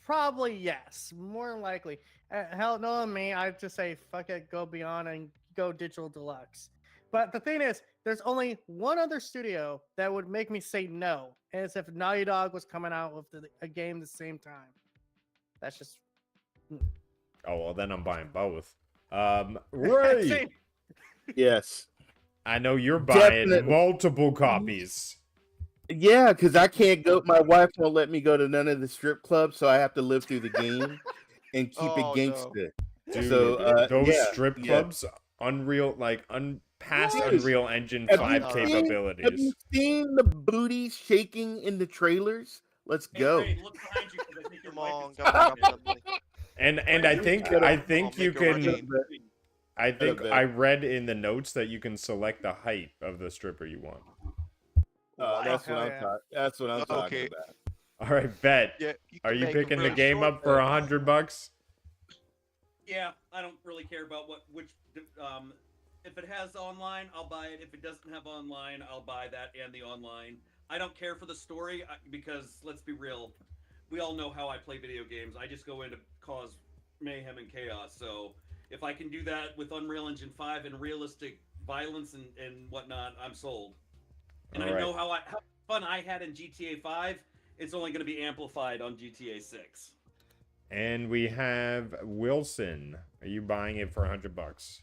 probably yes. More than likely. Hell, knowing me, I'd just say fuck it, go beyond and go digital deluxe. But the thing is, there's only one other studio that would make me say no, and it's if Naughty Dog was coming out with a game at the same time. That's just.
Oh, well, then I'm buying both. Ray,
See,
Yes.
I know you're buying
Definitely.
multiple copies.
Yeah, because I can't go. My wife won't let me go to none of the strip clubs, so I have to live through the game and keep
Oh,
it gangster.
Dude,
So,
those
yeah,
strip
yeah.
clubs, Unreal, past
Yes.
Unreal Engine
Have
5
you
capabilities.
Have you seen the booty shaking in the trailers? Let's go.
Hey, Ray, look behind you 'cause I think your
Come
wife
on,
is
come
talking
on,
to
come
you.
on.
And I think
Get up.
you
Make a
can.
rain.
I think
bit.
I read in the notes that you can select the height of the stripper you want.
That's
Hell
what I'm
yeah.
talking. That's what I'm talking
Okay.
about.
All right, bet.
Yeah,
Are
can
you
make 'em
picking the
really
game
short,
up for
though.
$100?
Yeah, I don't really care about which. If it has online, I'll buy it. If it doesn't have online, I'll buy that and the online. I don't care for the story because let's be real, we all know how I play video games. I just go in to cause mayhem and chaos. So if I can do that with Unreal Engine 5 and realistic violence and whatnot, I'm sold. And
All
I
right.
know how fun I had in GTA 5. It's only going to be amplified on GTA 6.
And we have Wilson. Are you buying it for $100?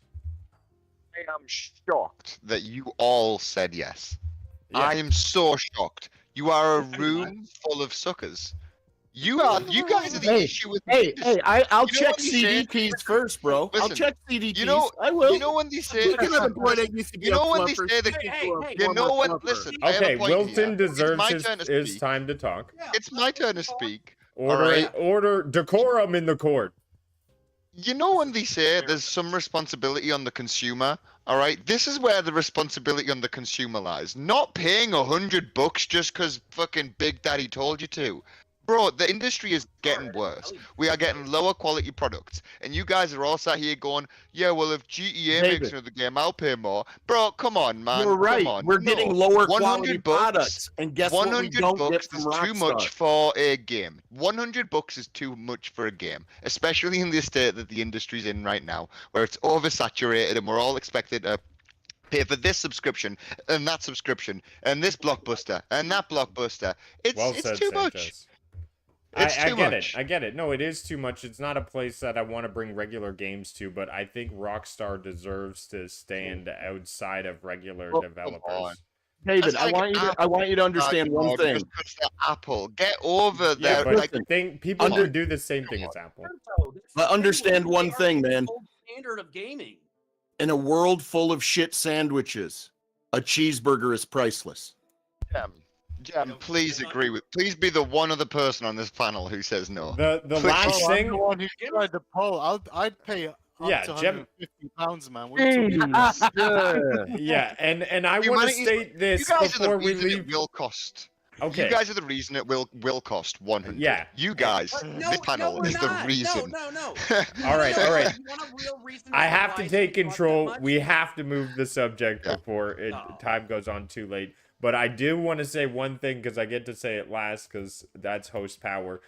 I am shocked that you all said yes.
Yeah.
I am so shocked. You are a room full of suckers. You guys are the
Hey,
issue with
Hey, I'll
You know
check
what he
CD
said?
keys first, bro. I'll
Listen,
check CD keys.
you know,
I will.
you know when they say
Look at the boy that used to be
You know
a
when they
fluffer.
say that
Hey,
you know when
fluffer.
listen, I have
Okay,
a point
Wilson
here.
deserves
my turn to
his
speak.
time to talk.
Yeah.
It's my turn to speak.
Order decorum in the court.
You know when they say there's some responsibility on the consumer, all right? This is where the responsibility on the consumer lies. Not paying $100 just because fucking Big Daddy told you to. Bro, the industry is getting worse. We are getting lower quality products. And you guys are all sat here going, yeah, well, if GTA makes
David.
another game, I'll pay more. Bro, come on, man.
You're right.
Come on.
We're
No.
getting lower quality
$100
products, and guess what? We
100
don't get
bucks
from
is too
Rockstar.
much for a game. 100 bucks is too much for a game, especially in the state that the industry's in right now, where it's oversaturated and we're all expected to pay for this subscription and that subscription and this blockbuster and that blockbuster.
Well
It's
said,
too much.
Sanchez.
It's
I
too
get
much.
it. I get it. No, it is too much. It's not a place that I want to bring regular games to, but I think Rockstar deserves to stand outside of regular
Oh, come
developers.
on.
David,
That's
I
like
want you to understand one
Apple,
thing.
just 'cause they're Apple. Get over
Yeah,
there.
but
Like,
people
Under-
can do the same thing as Apple.
But understand one thing, man.
Gold standard of gaming.
In a world full of shit sandwiches, a cheeseburger is priceless.
Jam, please agree with. Please be the one other person on this panel who says no.
The
Please.
last
Oh, I'm the
thing,
one who tried the poll. I'd pay up
Yeah,
to
Gem-
£150, man. What are you talking about?
yeah, and I want to
Humanity's-
state
You
this
guys are the
before we
reason
leave.
it will cost.
Okay.
You guys are the reason it will cost 100.
Yeah.
You guys,
No,
this panel
we're
is the
not.
reason.
No.
All right, all right.
You want a real reason
I
as to
have
why
to
it's
take
gonna cost that
control.
much?
We have to move the subject
Yeah.
before time goes on too late. But I do want to say one thing because I get to say it last because that's host power.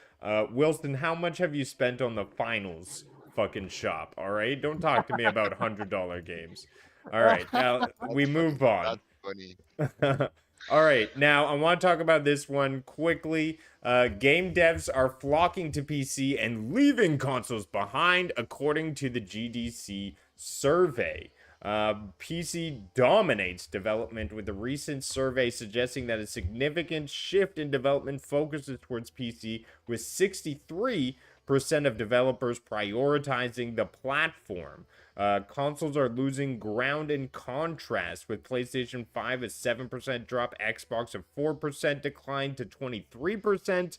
Wilson, how much have you spent on the finals fucking shop? All right, don't talk to me about $100 games. All right, now we move on.
That's funny.
All right, now I want to talk about this one quickly. Game devs are flocking to PC and leaving consoles behind, according to the GDC survey. PC dominates development, with a recent survey suggesting that a significant shift in development focuses towards PC, with 63% of developers prioritizing the platform. Consoles are losing ground in contrast, with PlayStation 5 a 7% drop, Xbox a 4% decline to 23%.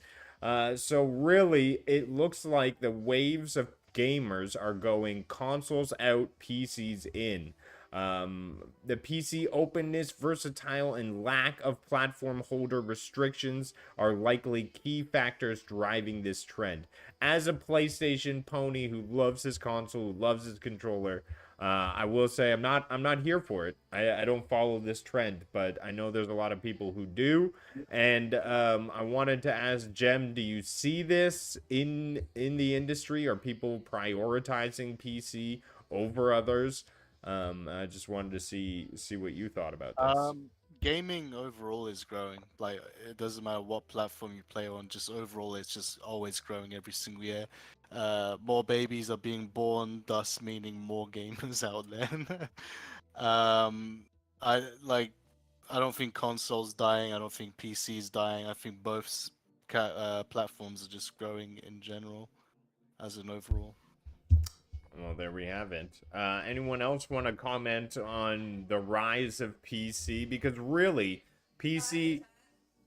So really, it looks like the waves of gamers are going consoles out, PCs in. The PC openness, versatile, and lack of platform holder restrictions are likely key factors driving this trend. As a PlayStation pony who loves his console, who loves his controller, I will say I'm not here for it. I don't follow this trend, but I know there's a lot of people who do. And I wanted to ask Jem, do you see this in the industry? Are people prioritizing PC over others? I just wanted to see what you thought about this.
Gaming overall is growing. Like, it doesn't matter what platform you play on, just overall it's just always growing every single year. More babies are being born, thus meaning more gamers out there. I don't think consoles dying. I don't think PCs dying. I think both platforms are just growing in general as an overall.
Well, there we have it. Anyone else want to comment on the rise of PC? Because really, PC...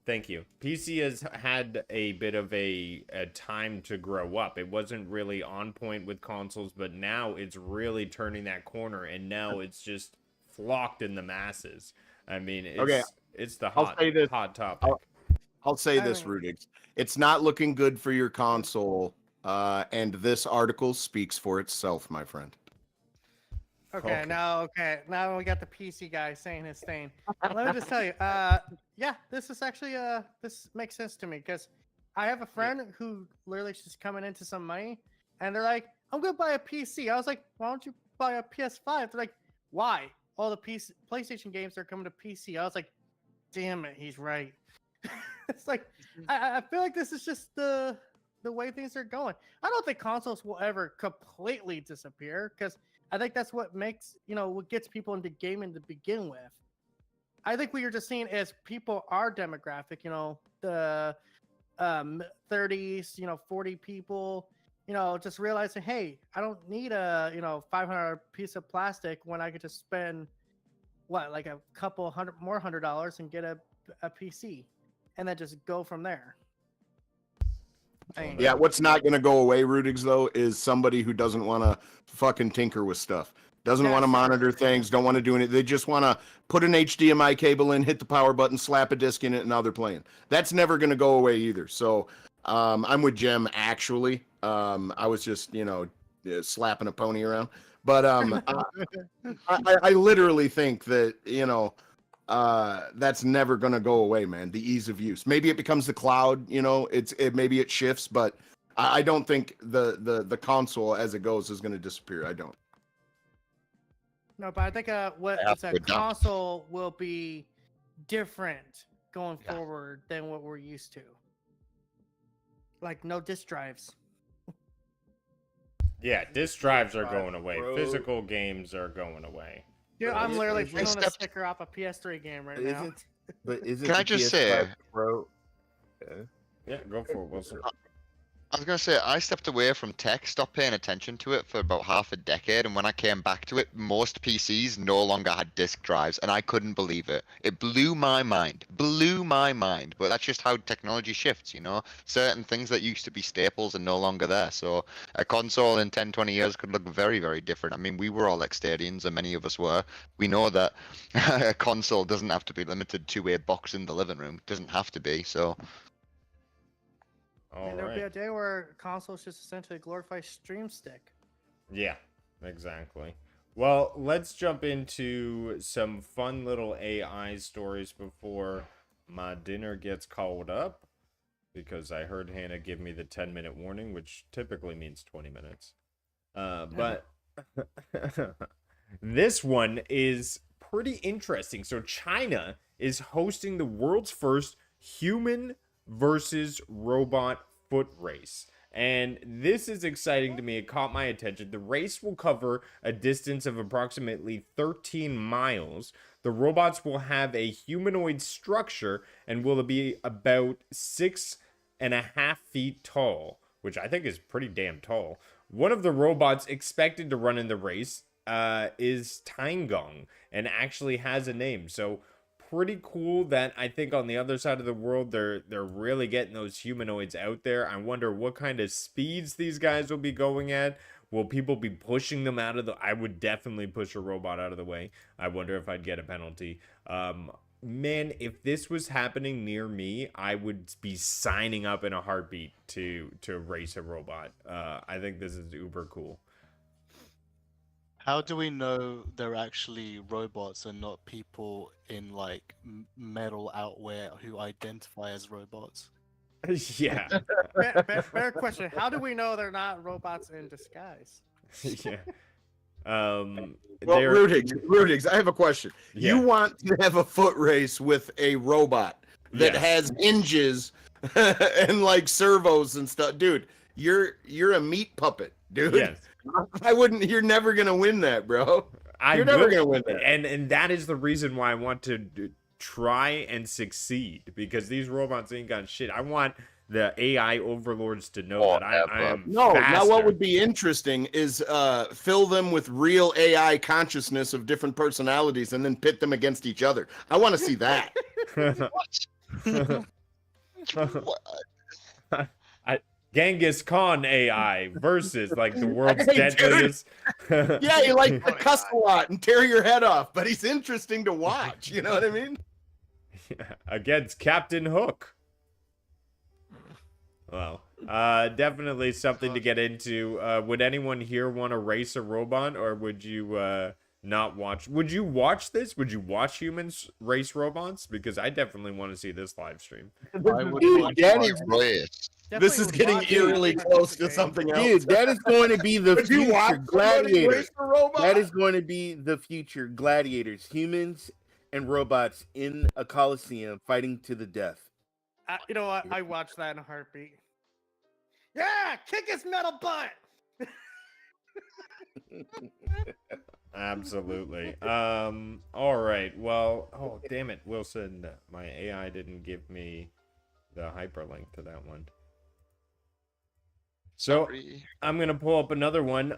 Thank you. PC has had a bit of a time to grow up. It wasn't really on point with consoles, but now it's really turning that corner, and now it's just flocked in the masses. I mean, it's the hot topic.
I'll say this, Rudix. It's not looking good for your console, and this article speaks for itself, my friend.
Okay, now we got the PC guy saying his thing. Let me just tell you, yeah, this is actually this makes sense to me because I have a friend who literally just coming into some money, and they're like, "I'm gonna buy a PC." I was like, "Why don't you buy a PS5?" They're like, "Why? All the PlayStation games are coming to PC." I was like, "Damn it, he's right." It's like I feel like this is just the way things are going. I don't think consoles will ever completely disappear because I think that's what makes, what gets people into gaming to begin with. I think what you're just seeing is people are demographic, the 30s, 40 people, just realizing, hey, I don't need a, $500 piece of plastic when I could just spend like a couple $100 and get a PC and then just go from there.
Yeah, what's not going to go away, Rudix, though, is somebody who doesn't want to fucking tinker with stuff. Doesn't want to monitor things, don't want to do anything. They just want to put an HDMI cable in, hit the power button, slap a disc in it, and now they're playing. That's never going to go away either. So I'm with Jem, actually. I was just, slapping a pony around. But I literally think that, that's never going to go away, man. The ease of use. Maybe it becomes the cloud, maybe it shifts, but I don't think the console as it goes is going to disappear. I don't.
No, but I think it's a console will be different going forward than what we're used to. Like no disk drives.
Yeah, disk drives are going away. Physical games are going away.
Yeah, I'm literally pulling a sticker off a PS3 game right now.
But isn't
Can I just say,
Pro?
Yeah, go for it, Wilson.
I was gonna say I stepped away from tech, stopped paying attention to it for about half a decade, and when I came back to it, most PCs no longer had disk drives, and I couldn't believe it. It blew my mind, blew my mind. But that's just how technology shifts, you know. Certain things that used to be staples are no longer there. So a console in 10, 20 years could look very, very different. I mean, we were all Xtadians, and many of us were. We know that a console doesn't have to be limited to a box in the living room. It doesn't have to be. So.
All
And there'll be a
right.
day where consoles just essentially glorify stream stick.
Yeah, exactly. Well, let's jump into some fun little AI stories before my dinner gets called up, because I heard Hannah give me the 10-minute warning, which typically means 20 minutes. But this one is pretty interesting. So China is hosting the world's first human versus robot foot race. And this is exciting to me. It caught my attention. The race will cover a distance of approximately 13 miles. The robots will have a humanoid structure and will be about 6.5 feet tall, which I think is pretty damn tall. One of the robots expected to run in the race is Tangong, and actually has a name. So pretty cool that I think on the other side of the world they're really getting those humanoids out there. I wonder what kind of speeds these guys will be going at. Will people be pushing them out of the... I would definitely push a robot out of the way. I wonder if I'd get a penalty. Man, if this was happening near me, I would be signing up in a heartbeat to race a robot. I think this is uber cool.
How do we know they're actually robots and not people in like metal outwear who identify as robots?
Yeah.
Better question. How do we know they're not robots in disguise?
Yeah.
Well,
they're...
Rudix, I have a question.
Yeah.
You want to have a foot race with a robot that
Yes.
has hinges and like servos and stuff, dude? You're a meat puppet, dude.
Yes.
I wouldn't. You're never gonna win that, bro. You're never gonna win that.
And that is the reason why I want to try and succeed, because these robots ain't got shit. I want the AI overlords to know that I am
No,
faster.
now what would be interesting is fill them with real AI consciousness of different personalities and then pit them against each other. I want to see that.
Genghis Khan AI versus like the world's
Hey,
deadliest.
Yeah, he likes to cuss a lot and tear your head off, but he's interesting to watch. You know what I mean?
Against Captain Hook. Well, definitely something to get into. Would anyone here want to race a robot, or would you not watch? Would you watch this? Would you watch humans race robots? Because I definitely want to see this live stream.
I would
Dude,
watch
Danny
one.
Reyes.
This is getting eerily close to something else.
Dude, that is going to be the
Would you watch
future
somebody
gladiator.
race a robot?
That is going to be the future gladiators, humans and robots in a coliseum fighting to the death.
You know what? I watched that in a heartbeat. Yeah, kick his metal butt.
Absolutely. All right. Well, oh damn it, Wilson, my AI didn't give me the hyperlink to that one. So
Sorry.
I'm gonna pull up another one.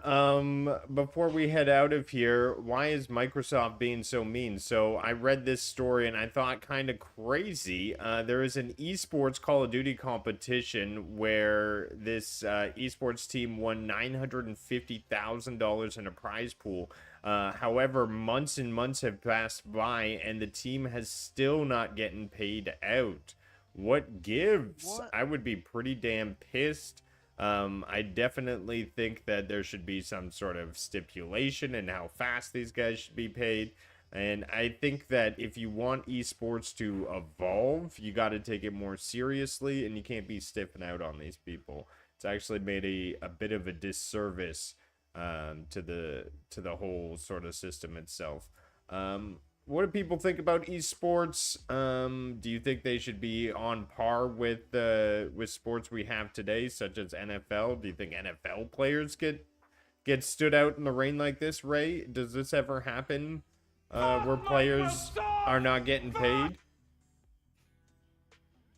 Before we head out of here, why is Microsoft being so mean? So I read this story and I thought kind of crazy. There is an esports Call of Duty competition where this esports team won $950,000 in a prize pool. However, months and months have passed by and the team has still not getting paid out. What gives?
What?
I would be pretty damn pissed. I definitely think that there should be some sort of stipulation in how fast these guys should be paid. And I think that if you want esports to evolve, you got to take it more seriously and you can't be stiffing out on these people. It's actually made a bit of a disservice to the whole sort of system itself. What do people think about esports? Do you think they should be on par with sports we have today, such as NFL? Do you think NFL players get stood out in the rain like this, Ray? Does this ever happen where players are not getting paid?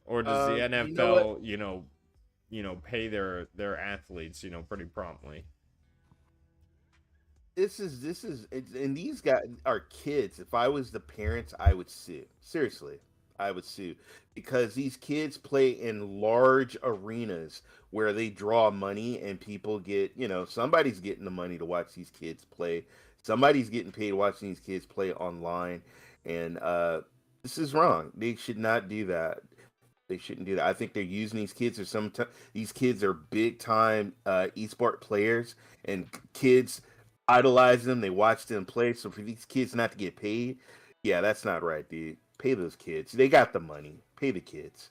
Or does the NFL, pay their athletes, pretty promptly.
And these guys are kids. If I was the parents, I would sue. Seriously, I would sue because these kids play in large arenas where they draw money and people get, somebody's getting the money to watch these kids play. Somebody's getting paid watching these kids play online, and this is wrong. They should not do that. They shouldn't do that. I think they're using these kids, or these kids are big time esport players, and kids idolize them. They watch them play. So for these kids not to get paid, yeah, that's not right, dude. Pay those kids. They got the money. Pay the kids.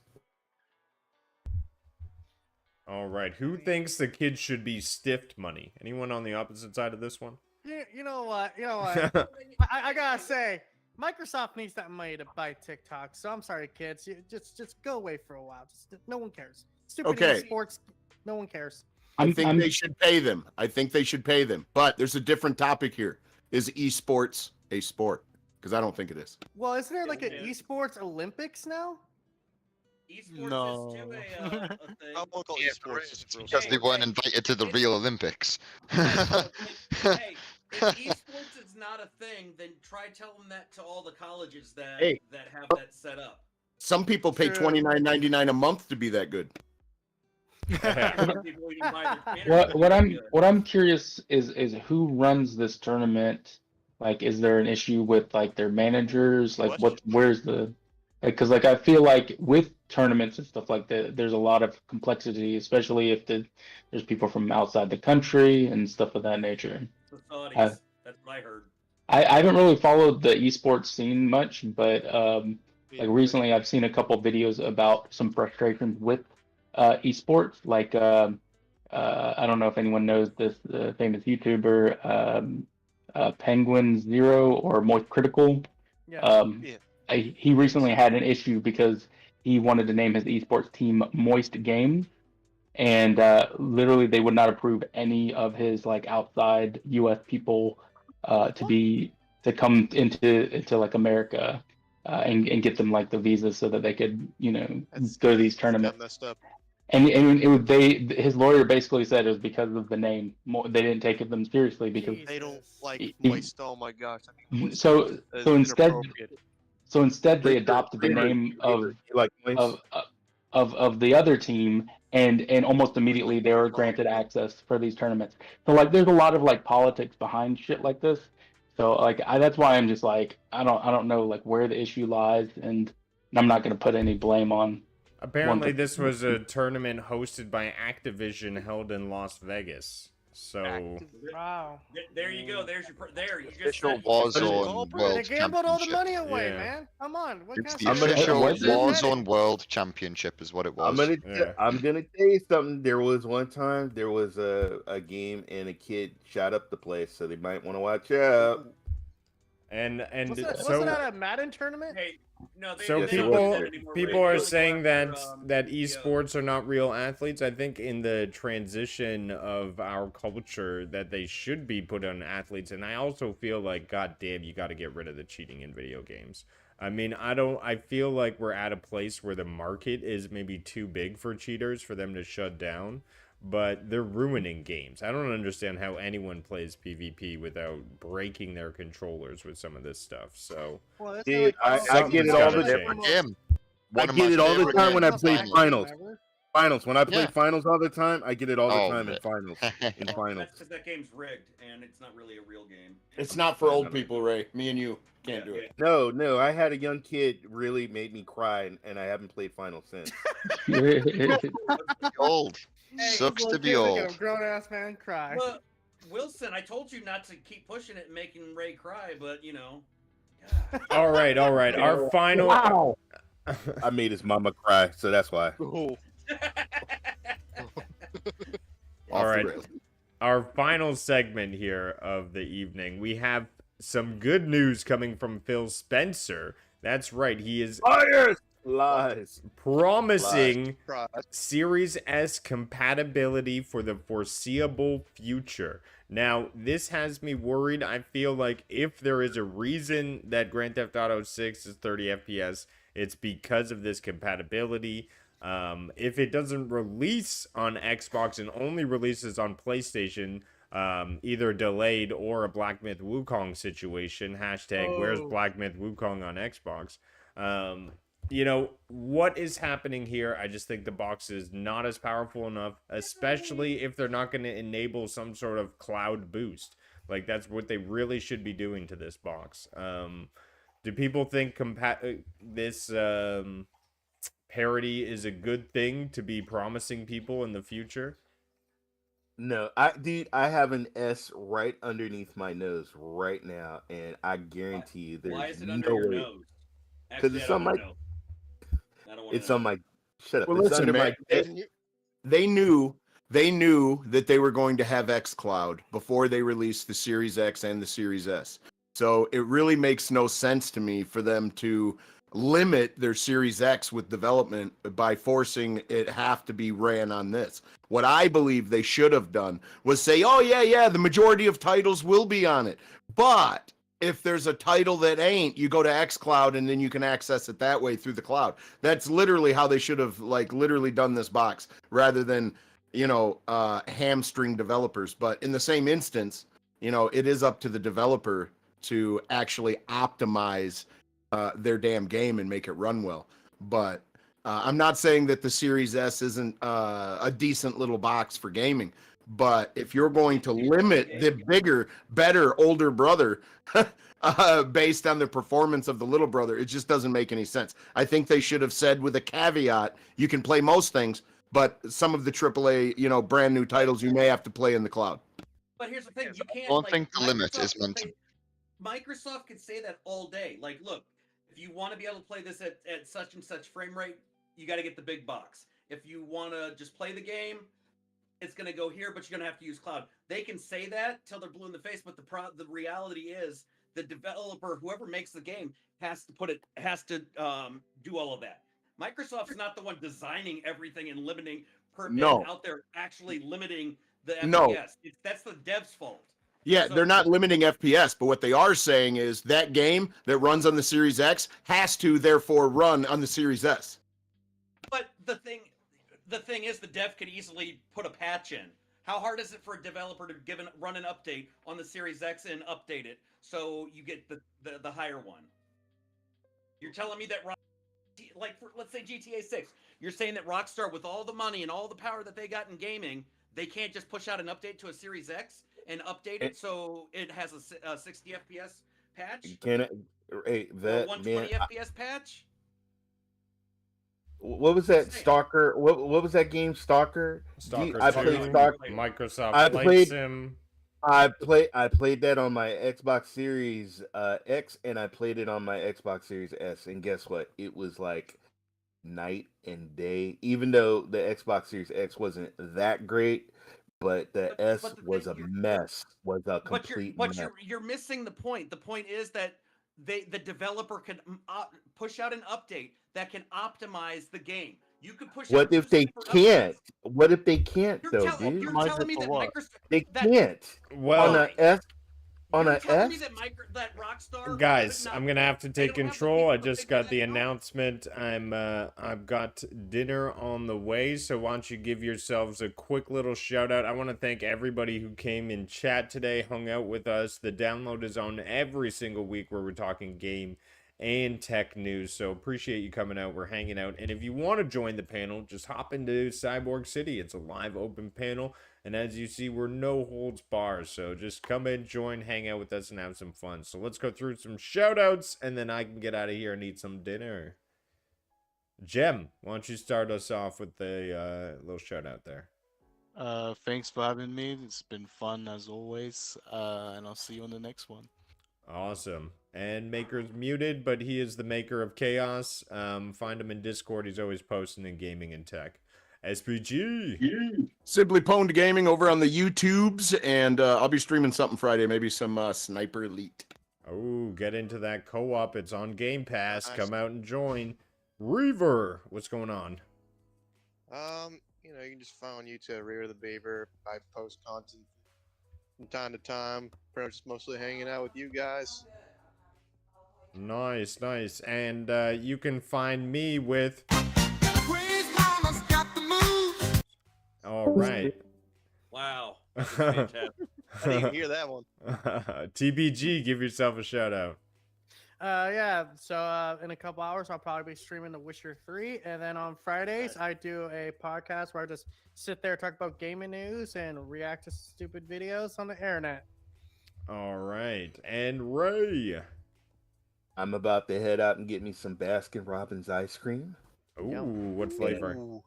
All right, who thinks the kids should be stiffed money? Anyone on the opposite side of this one?
You know what? I gotta say, Microsoft needs that money to buy TikTok. So I'm sorry, kids. You just go away for a while. No one cares. Stupid
Okay.
esports. No one cares.
I think they should pay them. I think they should pay them. But there's a different topic here. Is esports a sport? Because I don't think it is.
Well, isn't there like an esports Olympics now?
Esports
No.
is too a thing.
I won't call
Yeah,
esports.
it's because they weren't invited to the real Olympics.
Hey, if esports is not a thing, then try telling that to all the colleges that
Hey.
that have that set up.
Some people pay
True.
$29.99 a month to be that good.
People even buy their
What
banners.
I'm curious is who runs this tournament? Like, is there an issue with like their managers? Like, where's the because like I feel like with tournaments and stuff like that, there's a lot of complexity, especially if there's people from outside the country and stuff of that nature.
The Saudis. That's what I heard.
I haven't really followed the esports scene much, but like recently I've seen a couple videos about some frustrations with esports. Like I don't know if anyone knows this famous YouTuber Penguin Zero or Moist Critical.
Yeah.
He recently had an issue because he wanted to name his esports team Moist Games, and literally they would not approve any of his like outside U.S. people to come into like America and get them like the visas so that they could go to these tournaments.
Messed up.
And it was his lawyer basically said it was because of the name. They didn't take them seriously because
They don't like
He-
moist. Oh my gosh. I think moist
so
is
so instead
inappropriate.
so instead they adopted the name of the other team, and almost immediately they were granted access for these tournaments. So like there's a lot of like politics behind shit like this. So like that's why I'm just like I don't know like where the issue lies, and I'm not gonna put any blame on.
Apparently, this was a tournament hosted by Activision held in Las Vegas. So
Wow.
There you go. There's your. There you just
Official
said-
Warzone
They
World
gambled all the
Championship.
money away,
Yeah.
man. Come on. What
It's
kind
the
of
official
What's it?
Warzone World Championship is what it was.
I'm gonna tell you something. There was one time there was a game and a kid shot up the place, so they might want to watch out.
and
Wasn't
so
that a Madden tournament?
Hey, no.
so
Yes, it
people
was.
people are
Really
saying
go after,
that
the,
esports are not real athletes. I think in the transition of our culture that they should be put on athletes, and I also feel like goddamn you got to get rid of the cheating in video games. I mean, I feel like we're at a place where the market is maybe too big for cheaters for them to shut down, but they're ruining games. I don't understand how anyone plays PvP without breaking their controllers with some of this stuff. So
Well, that's
Dude,
not like-
I get it all
gotta
the
change.
Different game.
I
One of
get
my
it all the
favorite
time when I
games,
play
finals.
finals. Finals. When I play
Yeah.
finals all the time, I get it all the
Oh,
time in
man.
finals. In finals.
That's because that game's rigged and it's not really a real game.
It's not for old people, Ray. Me and you can't do it.
No, I had a young kid really made me cry, and I haven't played finals since.
Old.
Hey,
Sucks to be
Look at
old.
a grown ass man cry.
Well, Wilson, I told you not to keep pushing it and making Ray cry, but you know.
all right. Our final.
Wow.
I made his mama cry, so that's why.
Oh,
All right. Our final segment here of the evening, we have some good news coming from Phil Spencer. That's right, he is
Lies.
promising
Right.
Series S compatibility for the foreseeable future. Now, this has me worried. I feel like if there is a reason that Grand Theft Auto 6 is 30 FPS, it's because of this compatibility. If it doesn't release on Xbox and only releases on PlayStation, either delayed or a Black Myth Wukong situation, hashtag where's
Oh.
Black Myth Wukong on Xbox, you know, what is happening here? I just think the box is not as powerful enough, especially if they're not going to enable some sort of cloud boost. Like, that's what they really should be doing to this box. Do people think this parity is a good thing to be promising people in the future?
No, I have an S right underneath my nose right now, and I guarantee you there's
Why is it under
no
your
way
nose?
because
Actually, I
it's
don't
on
want
my
to know. I don't want to
it's
know.
on my shut up.
Well,
It's
listen,
under
man.
my
They knew that they were going to have xCloud before they released the Series X and the Series S. So it really makes no sense to me for them to limit their Series X with development by forcing it have to be ran on this. What I believe they should have done was say, "Oh yeah, the majority of titles will be on it." But if there's a title that ain't, you go to xCloud and then you can access it that way through the cloud. That's literally how they should have literally done this box rather than, hamstring developers. But in the same instance, it is up to the developer to actually optimize their damn game and make it run well. But I'm not saying that the Series S isn't a decent little box for gaming. But if you're going to limit the bigger, better, older brother based on the performance of the little brother, it just doesn't make any sense. I think they should have said with a caveat, you can play most things, but some of the AAA, brand new titles you may have to play in the cloud.
But here's the thing: you can't.
I don't
like,
think the limit is
Microsoft
meant
can
to.
say- Microsoft could say that all day. Like, look, if you want to be able to play this at such and such frame rate, you got to get the big box. If you want to just play the game, it's going to go here, but you're going to have to use cloud. They can say that till they're blue in the face, but the reality is the developer, whoever makes the game, has to do all of that. Microsoft's not the one designing everything and limiting and out there actually limiting the FPS.
No.
That's the dev's fault.
Yeah,
So-
they're not limiting FPS, but what they are saying is that game that runs on the Series X has to therefore run on the Series S.
But the thing is, the dev could easily put a patch in. How hard is it for a developer to run an update on the Series X and update it so you get the higher one? You're telling me that let's say GTA 6, you're saying that Rockstar, with all the money and all the power that they got in gaming, they can't just push out an update to a Series X and update it so it has a 60 FPS patch?
Can it? Hey,
Or a
that
120
man.
FPS patch?
What was that? Stalker? What was that game? Stalker?
Stalker
I
2,
played Stalker.
Microsoft
I
Flight
played-
Sim.
I played that on my Xbox Series X, and I played it on my Xbox Series S. And guess what? It was like night and day. Even though the Xbox Series X wasn't that great, but the S
but the
was a
thing-
mess. Was a complete
but
mess.
you're missing the point. The point is that the developer can push out an update that can optimize the game. You could push.
What
out
if
two
they
separate
can't?
updates.
What if they can't
You're,
though,
tell-
dude?
you're
Optimize
telling
it
me
for
that
what?
Microsoft
They
that,
can't.
Well,
On a S. On
you're
a
telling me
S.
that Rockstar
guys,
could not-
I'm gonna have to
they
take
don't have the
control. I
people to
just
figure
got the
that out?
announcement. I've got dinner on the way, so why don't you give yourselves a quick little shout out? I want to thank everybody who came in chat today, hung out with us. The download is on every single week where we're talking game and tech news, so appreciate you coming out. We're hanging out, and if you want to join the panel, just hop into Cyborg City. It's a live open panel, and as you see, we're no holds bars, so just come in, join, hang out with us, and have some fun. So let's go through some shout outs, and then I can get out of here and eat some dinner. Jem, why don't you start us off with a little shout out there?
Thanks for having me. It's been fun as always. And I'll see you on the next one.
Awesome. And Maker's muted, but he is the maker of Chaos. Find him in Discord. He's always posting in gaming and tech. SPG.
Simply Pwned Gaming over on the YouTubes, and I'll be streaming something Friday, maybe some Sniper Elite.
Oh, get into that co-op. It's on Game Pass.
Nice.
Come out and join. Reaver, what's going on?
You can just find YouTube Rear the Beaver. I post content from time to time. Pretty much just mostly hanging out with you guys.
Nice, nice. And you can find me with...
Praise my
All right.
Wow. That was fantastic.
I didn't even hear that one.
TBG, give yourself a shout out.
Yeah. So in a couple hours, I'll probably be streaming The Witcher 3, and then on Fridays, I do a podcast where I just sit there talk about gaming news and react to stupid videos on the internet.
All right. And Ray.
I'm about to head out and get me some Baskin Robbins ice cream.
Ooh, what flavor?
Ooh.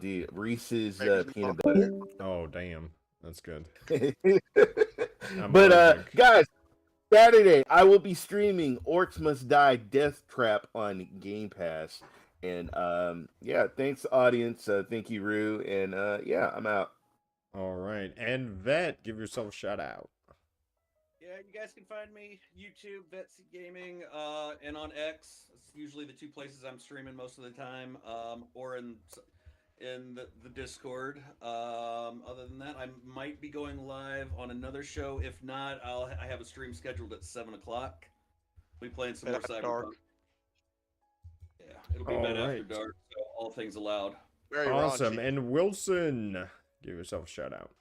Dude, Reese's
Reese's
peanut butter.
Oh, damn. That's good.
But
allergic.
guys, Saturday I will be streaming Orcs Must Die Death Trap on Game Pass. And yeah, thanks audience. Thank you, Rue. And yeah, I'm out.
All right. And Vet, give yourself a shout out.
Yeah, you guys can find me YouTube, Vetsy Gaming, and on X. It's usually the two places I'm streaming most of the time, or in the Discord. Other than that, I might be going live on another show. If not, I have a stream scheduled at 7 o'clock. We'll be playing some more
After
Cyberpunk.
dark.
Yeah, it'll be
All
bed
right.
after dark, so all things allowed.
Very
Awesome.
raunchy.
And Wilson, give yourself a shout out.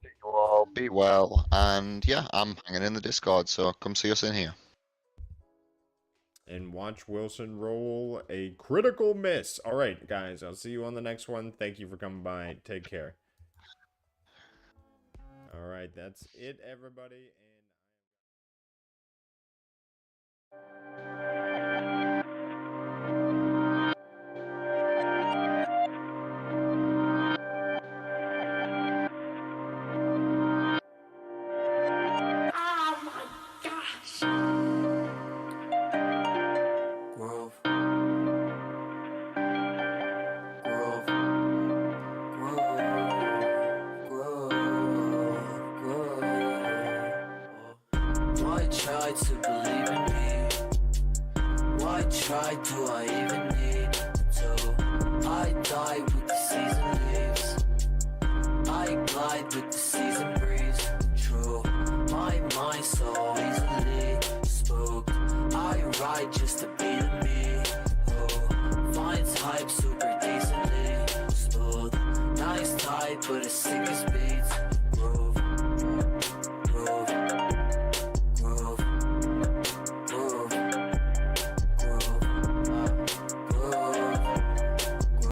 You all be well, and yeah, I'm hanging in the Discord, so come see us in here.
And watch Wilson roll a critical miss. All right, guys, I'll see you on the next one. Thank you for coming by. Take care. All right, that's it, everybody.
Grove. Grove. Grove. Why try to believe in me? Why try do I even need to? I die with the season leaves. I glide with the season breeze. True, my mind so easily spooked. I ride just to be the me. Oh, finds hype super decently smooth. Nice type, but as sick as me.